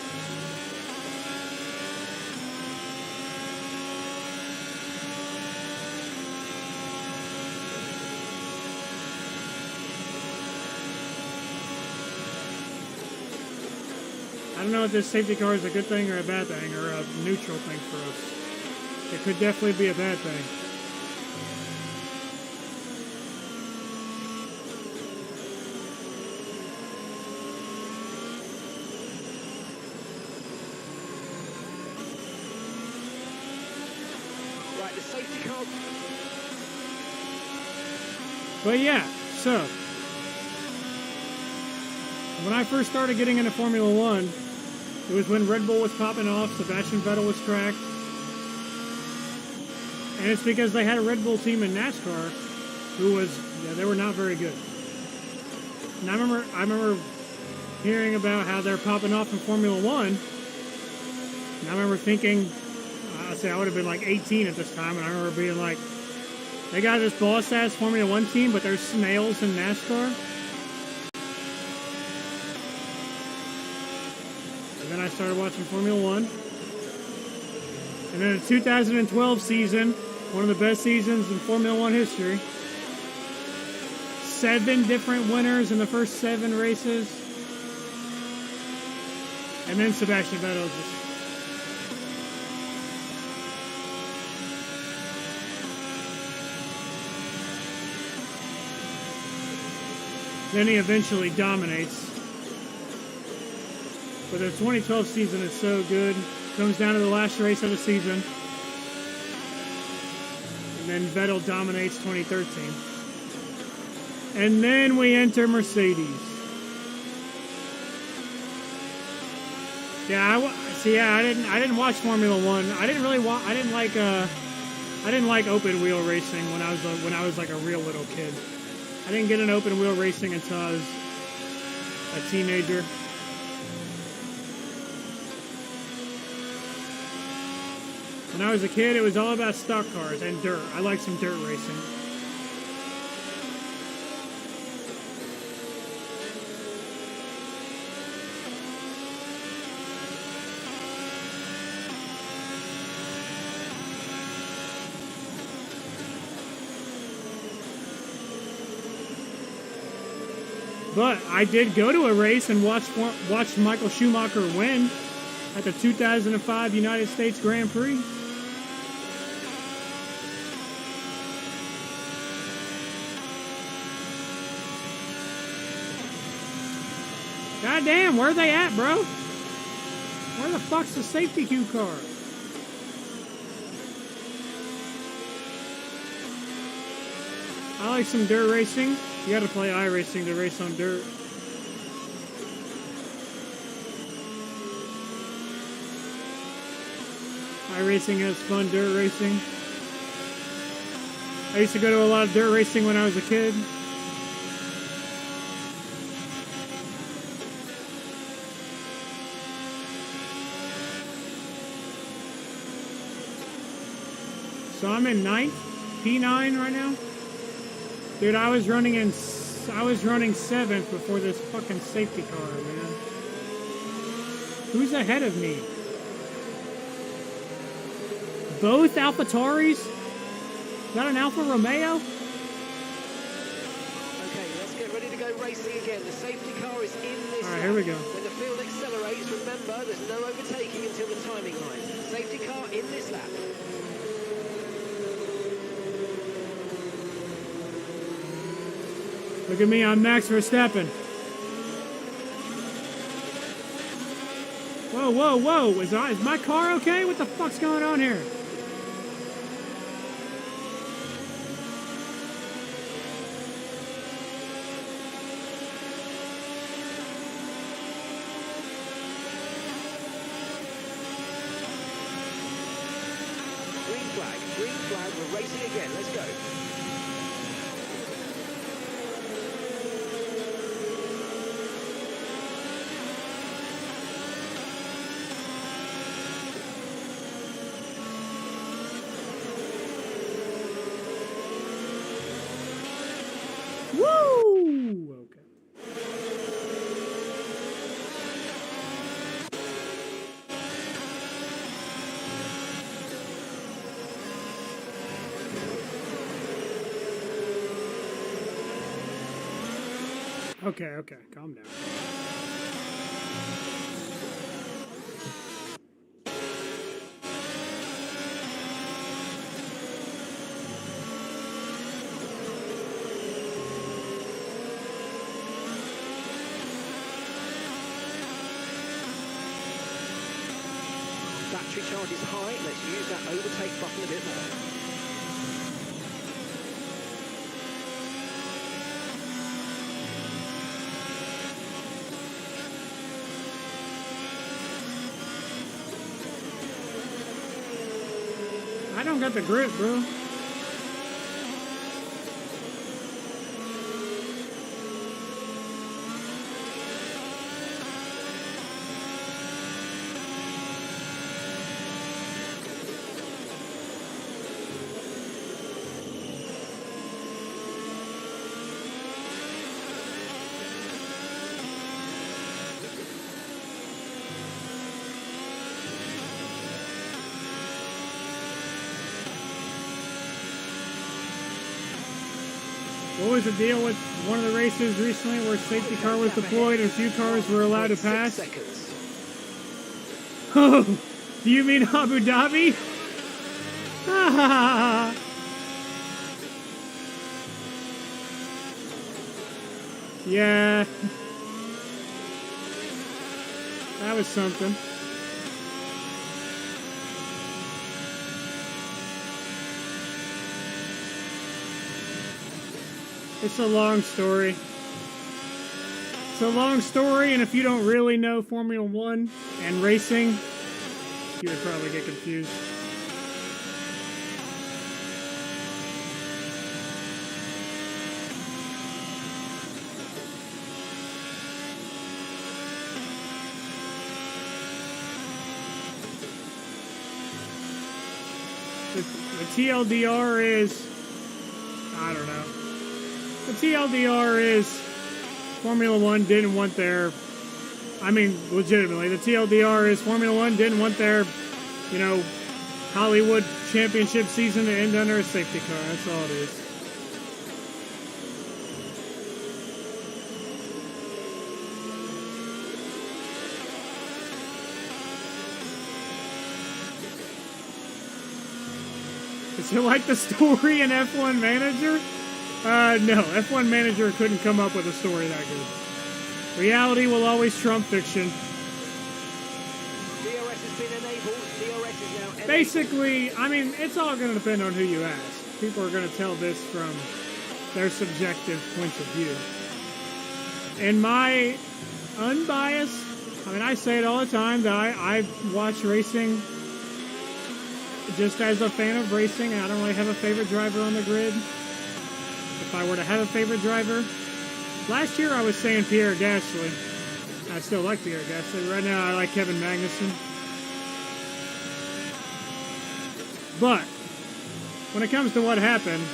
Speaker 1: I don't know if this safety car is a good thing or a bad thing, or a neutral thing for us. It could definitely be a bad thing.
Speaker 2: Right, the safety car.
Speaker 1: But yeah, so when I first started getting into Formula One, it was when Red Bull was popping off, Sebastian Vettel was cracked. And it's because they had a Red Bull team in NASCAR who was, they were not very good. And I remember hearing about how they're popping off in Formula One. And I remember thinking, I would have been like 18 at this time, and I remember being like, they got this boss-ass Formula One team, but they're snails in NASCAR. And then I started watching Formula One. And then the 2012 season, one of the best seasons in Formula One history. 7 different winners in the first 7 races. And then Sebastian Vettel just... Then he eventually dominates. But the 2012 season is so good. Comes down to the last race of the season. And then Vettel dominates 2013. And then we enter Mercedes. Yeah, I didn't watch Formula One. I didn't like open wheel racing when I was like a real little kid. I didn't get into open wheel racing until I was a teenager. When I was a kid, it was all about stock cars and dirt. I like some dirt racing. But I did go to a race and watch Michael Schumacher win at the 2005 United States Grand Prix. God damn, where are they at, bro? Where the fuck's the safety cue car? I like some dirt racing. You gotta play iRacing to race on dirt. iRacing has fun dirt racing. I used to go to a lot of dirt racing when I was a kid. So I'm in 9th, P9 right now. Dude, I was running 7th before this fucking safety car, man. Who's ahead of me? Both AlphaTauris? Is that an Alfa Romeo?
Speaker 2: Okay, let's get ready to go racing again. The safety car is in this
Speaker 1: Alright,
Speaker 2: lap.
Speaker 1: here we go.
Speaker 2: When the field accelerates, remember, there's no overtaking until the timing line. Safety car in this lap.
Speaker 1: Look at me, I'm Max Verstappen. Whoa, whoa, whoa. Is my car okay? What the fuck's going on here?
Speaker 2: Green flag, we're racing again, let's go.
Speaker 1: Woo! Okay. Okay, calm down.
Speaker 2: Battery charge is high, let's use that overtake button a bit more.
Speaker 1: I don't got the grip, bro. What was the deal with one of the races recently where safety car was deployed and a few cars were allowed to pass? Oh, do you mean Abu Dhabi? Yeah. That was something. It's a long story. It's a long story, and if you don't really know Formula One and racing, you would probably get confused. The TLDR is, I don't know. The TLDR is Formula One didn't want their, I mean, legitimately, the TLDR is Formula One didn't want their, you know, Hollywood championship season to end under a safety car. That's all it is. Is it like the story in F1 Manager? No, F1 Manager couldn't come up with a story that good. Reality will always trump fiction.
Speaker 2: DRS has been enabled. DRS is now enabled.
Speaker 1: Basically, I mean, it's all going to depend on who you ask. People are going to tell this from their subjective points of view. In my unbiased, I mean, I say it all the time that I watch racing just as a fan of racing. I don't really have a favorite driver on the grid. If I were to have a favorite driver, last year I was saying Pierre Gasly. I still like Pierre Gasly. Right now I like Kevin Magnussen. But when it comes to what happened,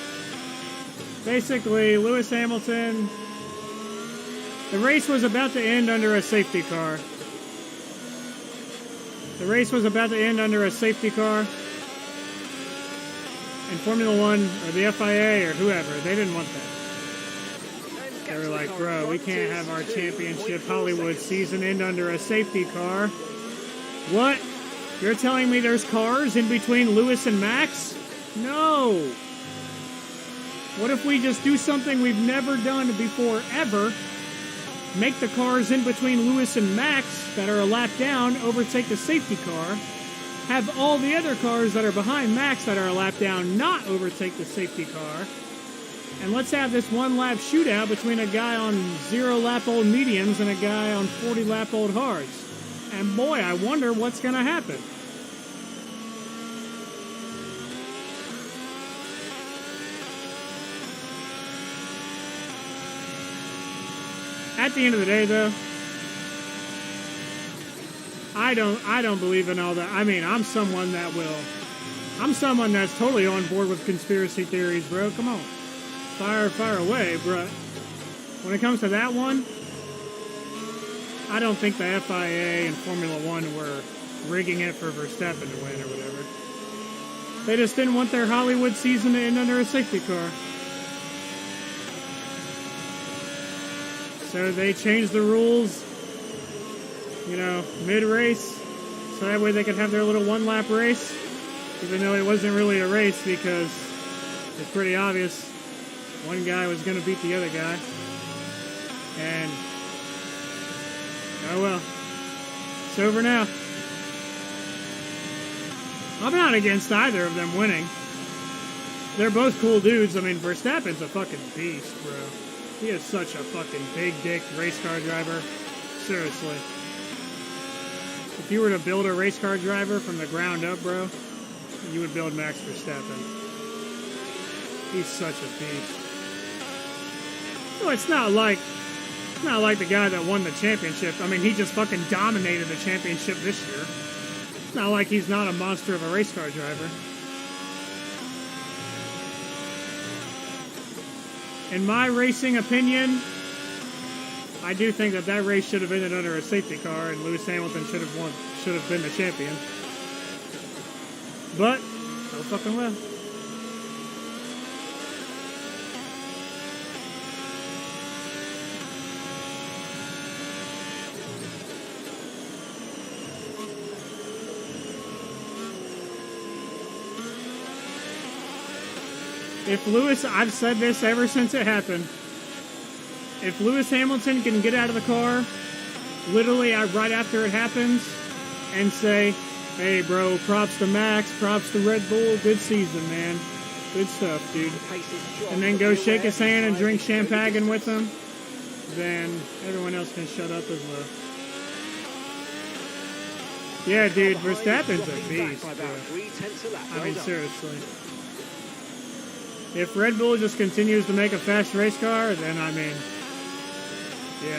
Speaker 1: basically Lewis Hamilton, the race was about to end under a safety car. The race was about to end under a safety car. And Formula One, or the FIA, or whoever, they didn't want that. They were like, bro, we can't have our championship Hollywood season end under a safety car. What? You're telling me there's cars in between Lewis and Max? No. What if we just do something we've never done before ever? Make the cars in between Lewis and Max that are a lap down overtake the safety car. Have all the other cars that are behind Max that are a lap down not overtake the safety car. And let's have this one lap shootout between a guy on 0 lap old mediums and a guy on 40 lap old hards. And boy, I wonder what's going to happen. At the end of the day, though, I don't believe in all that. I mean, I'm someone that's totally on board with conspiracy theories, bro. Come on. Fire away, bro. When it comes to that one, I don't think the FIA and Formula One were rigging it for Verstappen to win or whatever. They just didn't want their Hollywood season to end under a safety car. So they changed the rules, you know, mid-race, so that way they could have their little one-lap race, even though it wasn't really a race because it's pretty obvious one guy was going to beat the other guy. And, oh well, it's over now. I'm not against either of them winning. They're both cool dudes. I mean, Verstappen's a fucking beast, bro. He is such a fucking big dick race car driver. Seriously. If you were to build a race car driver from the ground up, bro, you would build Max Verstappen. He's such a beast. Well, it's not like the guy that won the championship. I mean, he just fucking dominated the championship this year. It's not like he's not a monster of a race car driver. In my racing opinion, I do think that race should have ended under a safety car, and Lewis Hamilton should have been the champion. But, no fucking well. If Lewis, I've said this ever since it happened, if Lewis Hamilton can get out of the car, literally right after it happens, and say, hey bro, props to Max, props to Red Bull, good season, man. Good stuff, dude. And then go shake his hand and drink champagne with him, then everyone else can shut up as well. Yeah, dude, Verstappen's a beast, bro. I mean, seriously. If Red Bull just continues to make a fast race car, then I mean, yeah.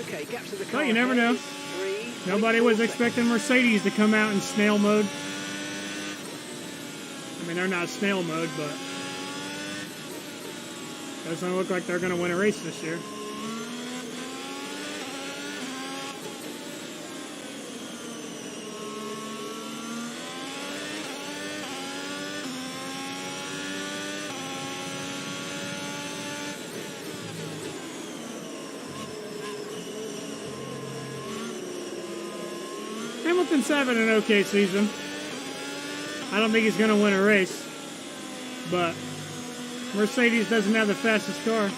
Speaker 2: Okay, gaps in the car.
Speaker 1: Well, you never know. Nobody was expecting Mercedes to come out in snail mode. I mean, they're not snail mode, but doesn't look like they're going to win a race this year. Hamilton's having an okay season. I don't think he's going to win a race, but Mercedes doesn't have the fastest car.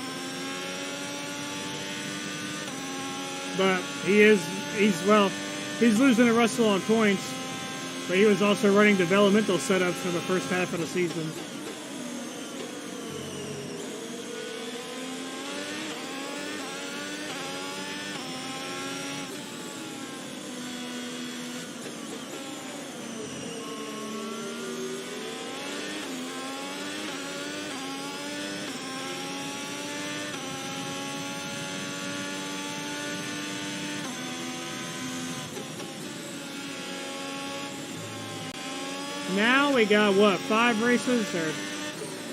Speaker 1: But he's losing to Russell on points, but he was also running developmental setups for the first half of the season. Now we got, what, 5 races? Or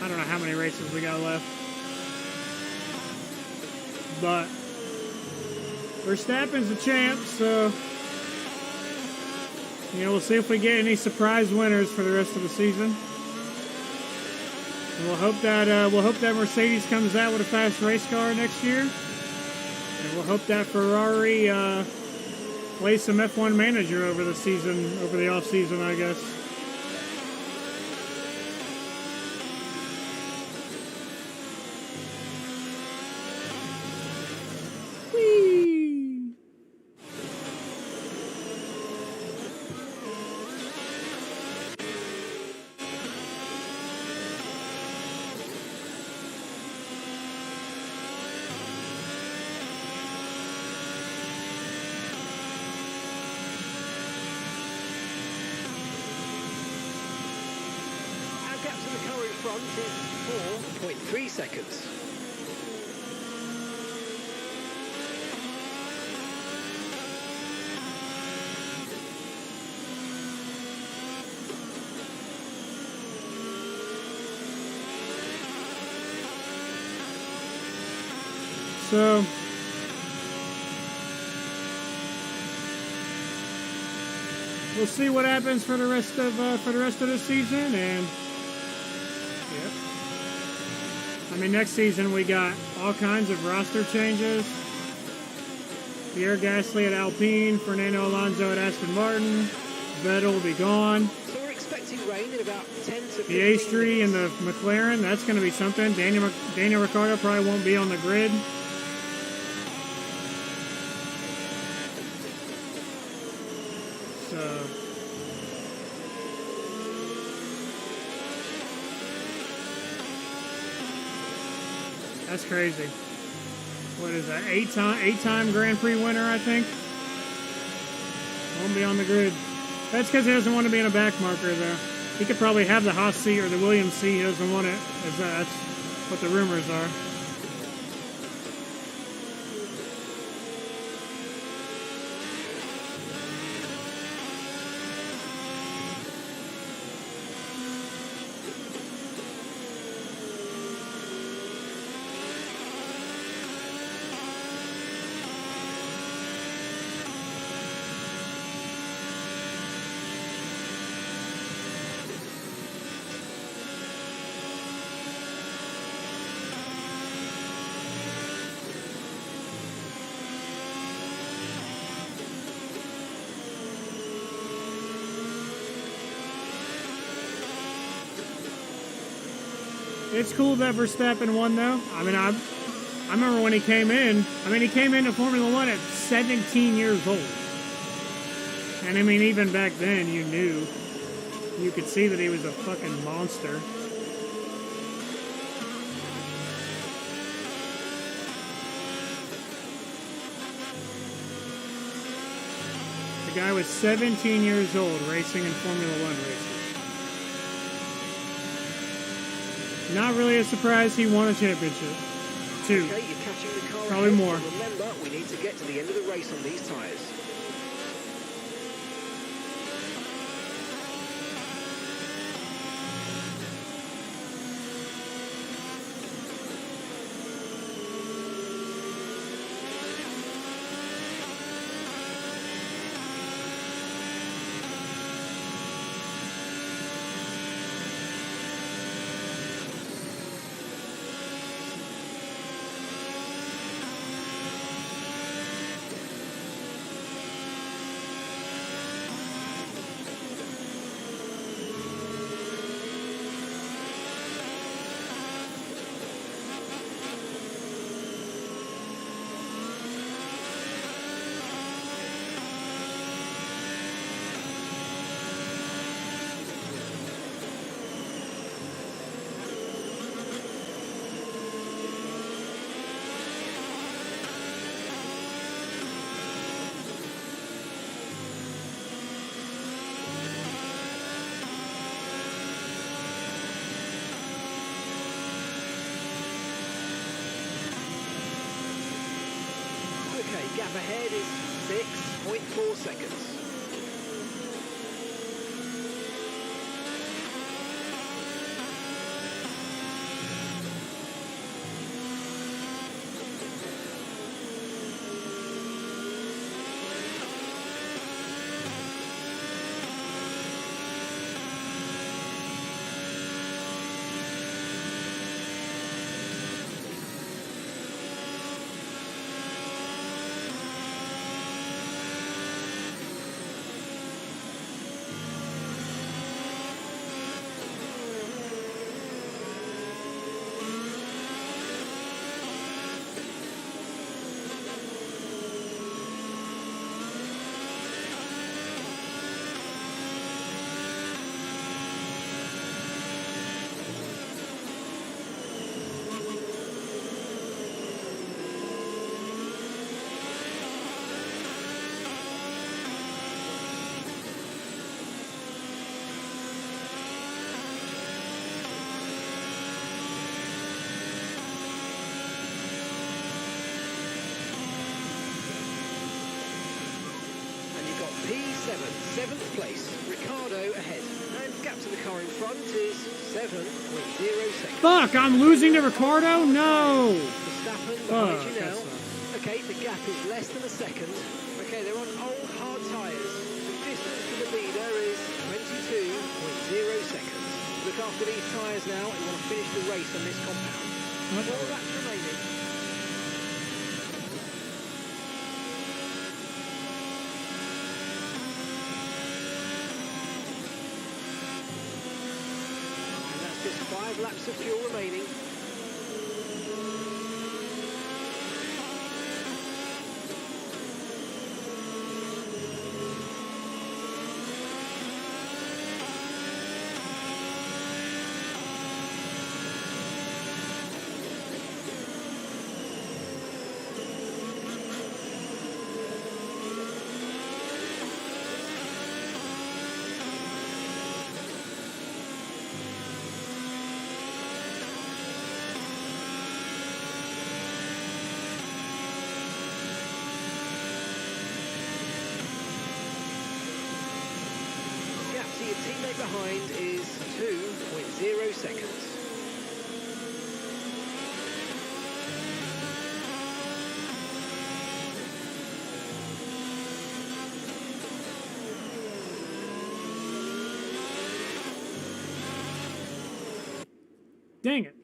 Speaker 1: I don't know how many races we got left. But Verstappen's the champ, so we'll see if we get any surprise winners for the rest of the season. And we'll hope that Mercedes comes out with a fast race car next year. And we'll hope that Ferrari plays some F1 manager over the off season, I guess.
Speaker 2: front is 4.3 seconds.
Speaker 1: So we'll see what happens for the rest of the season, and yep. I mean, next season we got all kinds of roster changes. Pierre Gasly at Alpine, Fernando Alonso at Aston Martin, Vettel will be gone.
Speaker 2: So we're expecting rain in about 10 to 15
Speaker 1: Piastri and
Speaker 2: minutes.
Speaker 1: the McLaren, that's going to be something. Daniel Ricciardo probably won't be on the grid. So that's crazy. what is that? Eight-time Grand Prix winner, I think. Won't be on the grid. That's because he doesn't want to be in a back marker, though. He could probably have the Haas seat or the Williams seat. He doesn't want it. That's what the rumors are. It's cool that Verstappen won, though. I mean, I remember when he came in. I mean, he came into Formula One at 17 years old. And I mean, even back then, you knew. You could see that he was a fucking monster. The guy was 17 years old racing in Formula One races. Not really a surprise he won a championship. 2.
Speaker 2: Okay, you're catching the car
Speaker 1: Probably
Speaker 2: ahead.
Speaker 1: more.
Speaker 2: Remember, we need to get to the end of the race on these tyres. Gap ahead is 6.4 seconds. P7, 7th place. Ricardo ahead. And gap to the car in front is 7.0 seconds.
Speaker 1: Fuck, I'm losing to Ricardo? No!
Speaker 2: Verstappen
Speaker 1: Fuck,
Speaker 2: behind you
Speaker 1: that
Speaker 2: now.
Speaker 1: sucks.
Speaker 2: Okay, the gap is less than a second. Okay, they're on old hard tyres. The distance to the leader is 22.0 seconds. Look after these tyres now. You want to finish the race on this compound. 4 laps remaining. Just 5 laps of fuel remaining. behind is 2.0 seconds.
Speaker 1: Dang it.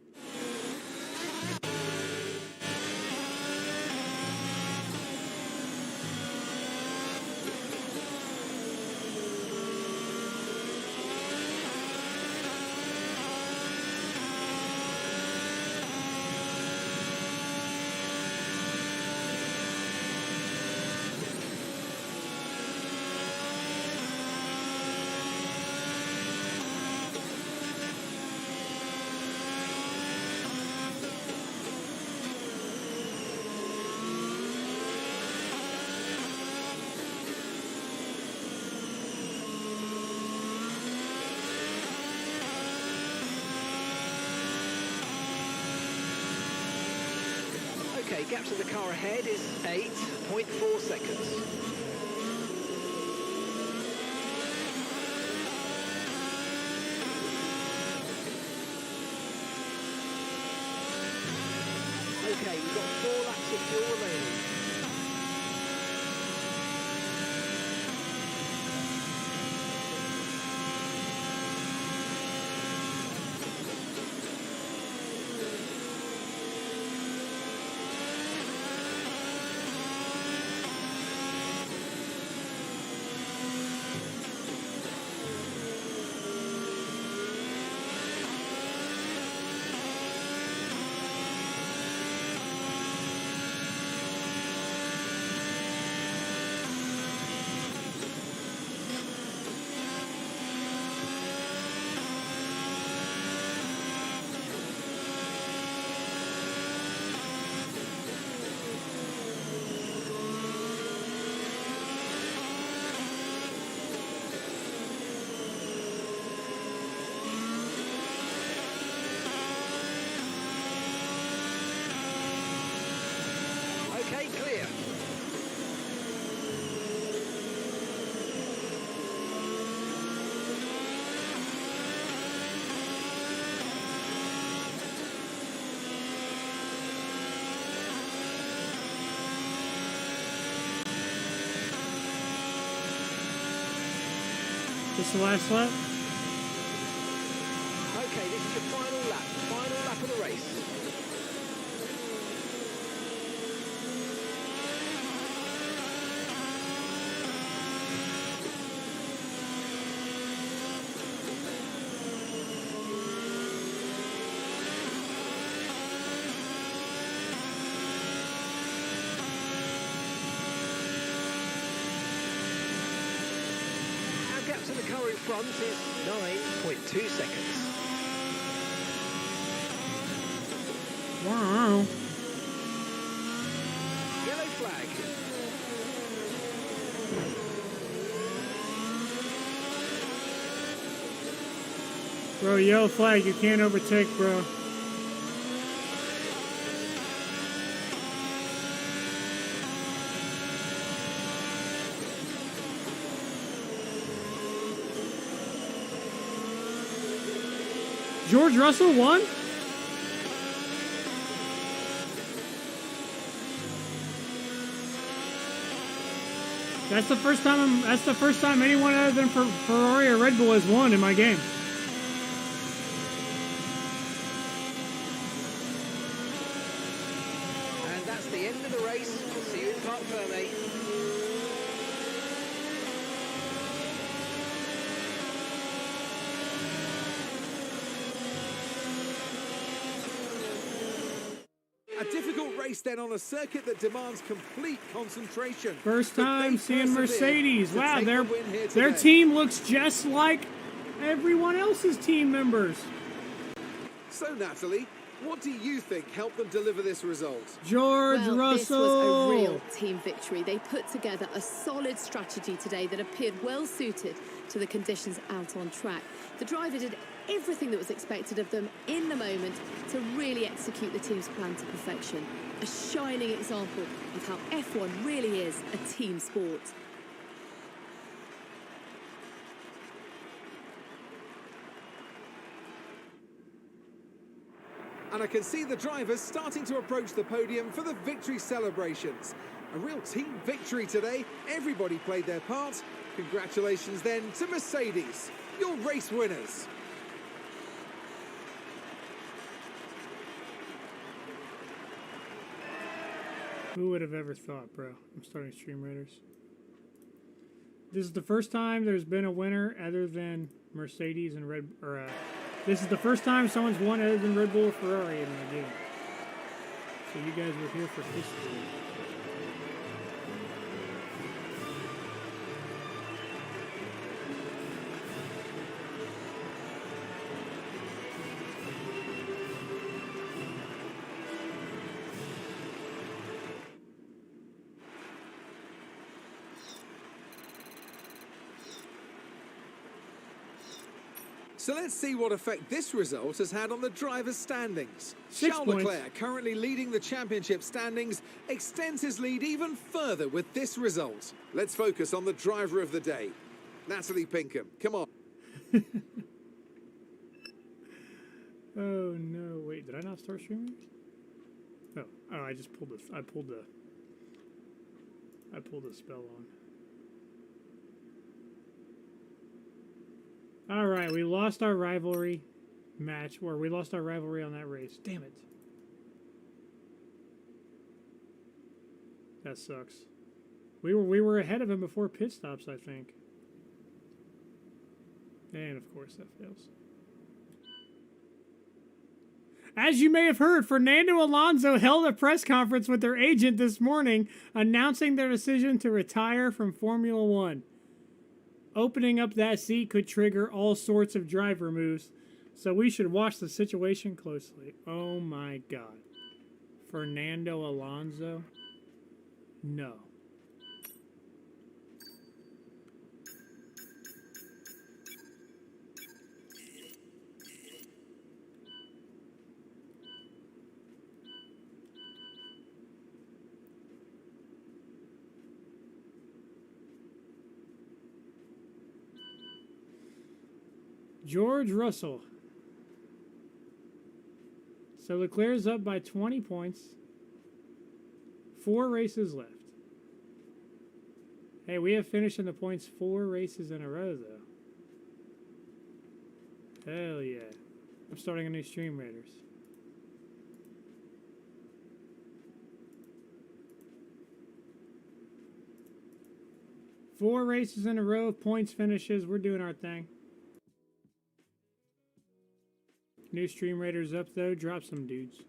Speaker 2: Okay, gap to the car ahead is 8.4 seconds. Okay, we've got 4 laps of fuel remaining. Okay, clear.
Speaker 1: This is the last lap?
Speaker 2: Okay, this is the final lap of the race. Gap to the car in front is 9.2 seconds.
Speaker 1: Wow.
Speaker 2: Yellow flag.
Speaker 1: Bro, yellow flag, you can't overtake, bro. George Russell won? That's the first time anyone other than Ferrari or Red Bull has won in my game.
Speaker 2: And that's the end of the race. We'll see you in Parc Fermé.
Speaker 3: A difficult race then on a circuit that demands complete concentration.
Speaker 1: First
Speaker 3: But
Speaker 1: time
Speaker 3: they
Speaker 1: seeing
Speaker 3: persevered
Speaker 1: Mercedes.
Speaker 3: to
Speaker 1: Wow,
Speaker 3: take
Speaker 1: their
Speaker 3: the win here
Speaker 1: their
Speaker 3: today.
Speaker 1: team looks just like everyone else's team members.
Speaker 3: So, Natalie, what do you think helped them deliver this result?
Speaker 1: George
Speaker 4: Well,
Speaker 1: Russell.
Speaker 4: this was a real team victory. They put together a solid strategy today that appeared well suited to the conditions out on track. The driver did everything that was expected of them in the moment to really execute the team's plan to perfection. A shining example of how F1 really is a team sport.
Speaker 3: And I can see the drivers starting to approach the podium for the victory celebrations. A real team victory today. Everybody played their part. Congratulations then to Mercedes, your race winners.
Speaker 1: Who would have ever thought, bro? I'm starting Stream Raiders. This is the first time there's been a winner other than Mercedes and Red... this is the first time someone's won other than Red Bull or Ferrari in the game. So you guys were here for history.
Speaker 3: So let's see what effect this result has had on the drivers' standings.
Speaker 1: 6
Speaker 3: Charles
Speaker 1: points.
Speaker 3: Leclerc, currently leading the championship standings, extends his lead even further with this result. Let's focus on the driver of the day, Natalie Pinkham. Come on.
Speaker 1: Oh no! Wait, did I not start streaming? Oh, I just pulled the. I pulled the spell on. All right, we lost our rivalry match, or we lost our rivalry on that race. Damn it! That sucks. We were ahead of him before pit stops, I think. And of course that fails. As you may have heard, Fernando Alonso held a press conference with their agent this morning announcing their decision to retire from Formula One. Opening up that seat could trigger all sorts of driver moves, so we should watch the situation closely. Oh my God. Fernando Alonso? No. George Russell. So Leclerc's up by 20 points. 4 races left. Hey, we have finished in the points 4 races in a row, though. Hell yeah. I'm starting a new Stream Raiders. Four races in a row of points finishes. We're doing our thing. New Stream Raiders up, though. Drop some dudes.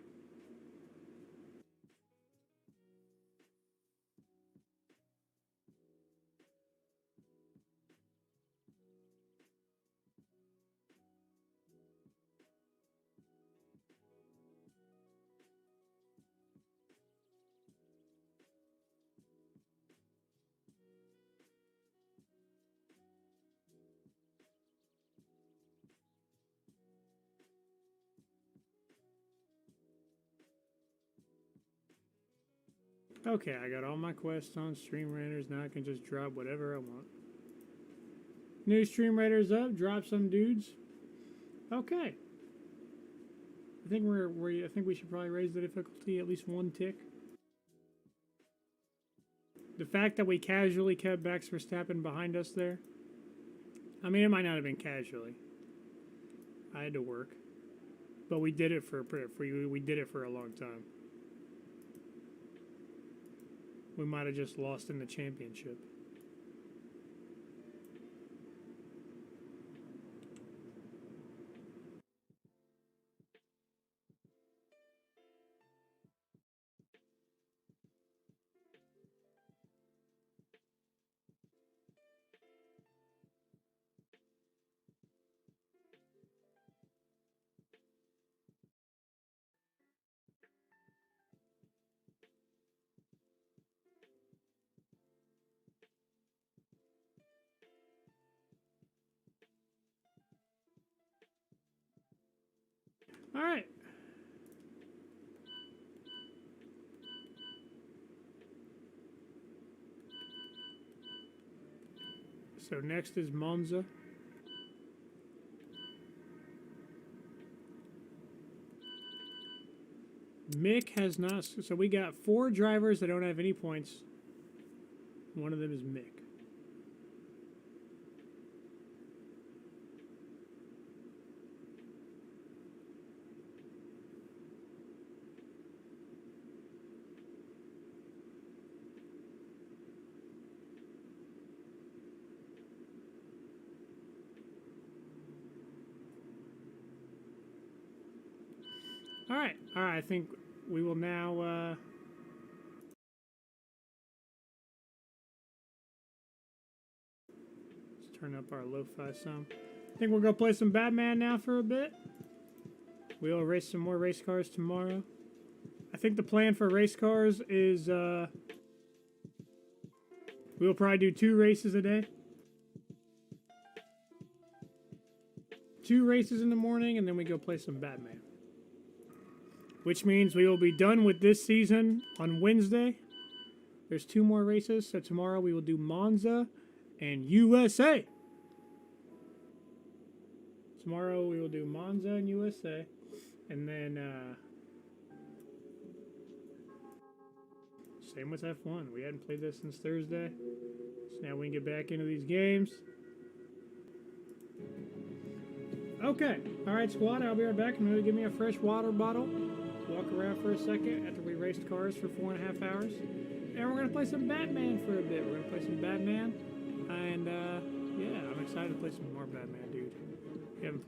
Speaker 1: Okay, I got all my quests on Stream Raiders. Now I can just drop whatever I want. New Stream Raiders up. Drop some dudes. Okay. I think I think we should probably raise the difficulty at least 1 tick. The fact that we casually kept Max Verstappen behind us there. I mean, it might not have been casually. I had to work, but we did it we did it for a long time. We might have just lost in the championship. All right. So next is Monza. Mick has not. So we got 4 drivers that don't have any points. One of them is Mick. All right. I think we will now. Let's turn up our lo-fi some. I think we'll go play some Batman now for a bit. We'll race some more race cars tomorrow. I think the plan for race cars is we'll probably do 2 races a day. 2 races in the morning, and then we go play some Batman. Which means we will be done with this season on Wednesday. There's 2 more races, so tomorrow we will do Monza and USA. Tomorrow we will do Monza and USA. And then, same with F1. We hadn't played this since Thursday. So now we can get back into these games. Okay. All right, squad. I'll be right back. I'm going to give me a fresh water bottle. Walk around for a second after we raced cars for 4.5 hours. And we're going to play some Batman for a bit. We're going to play some Batman. And, yeah, I'm excited to play some more Batman, dude. We haven't played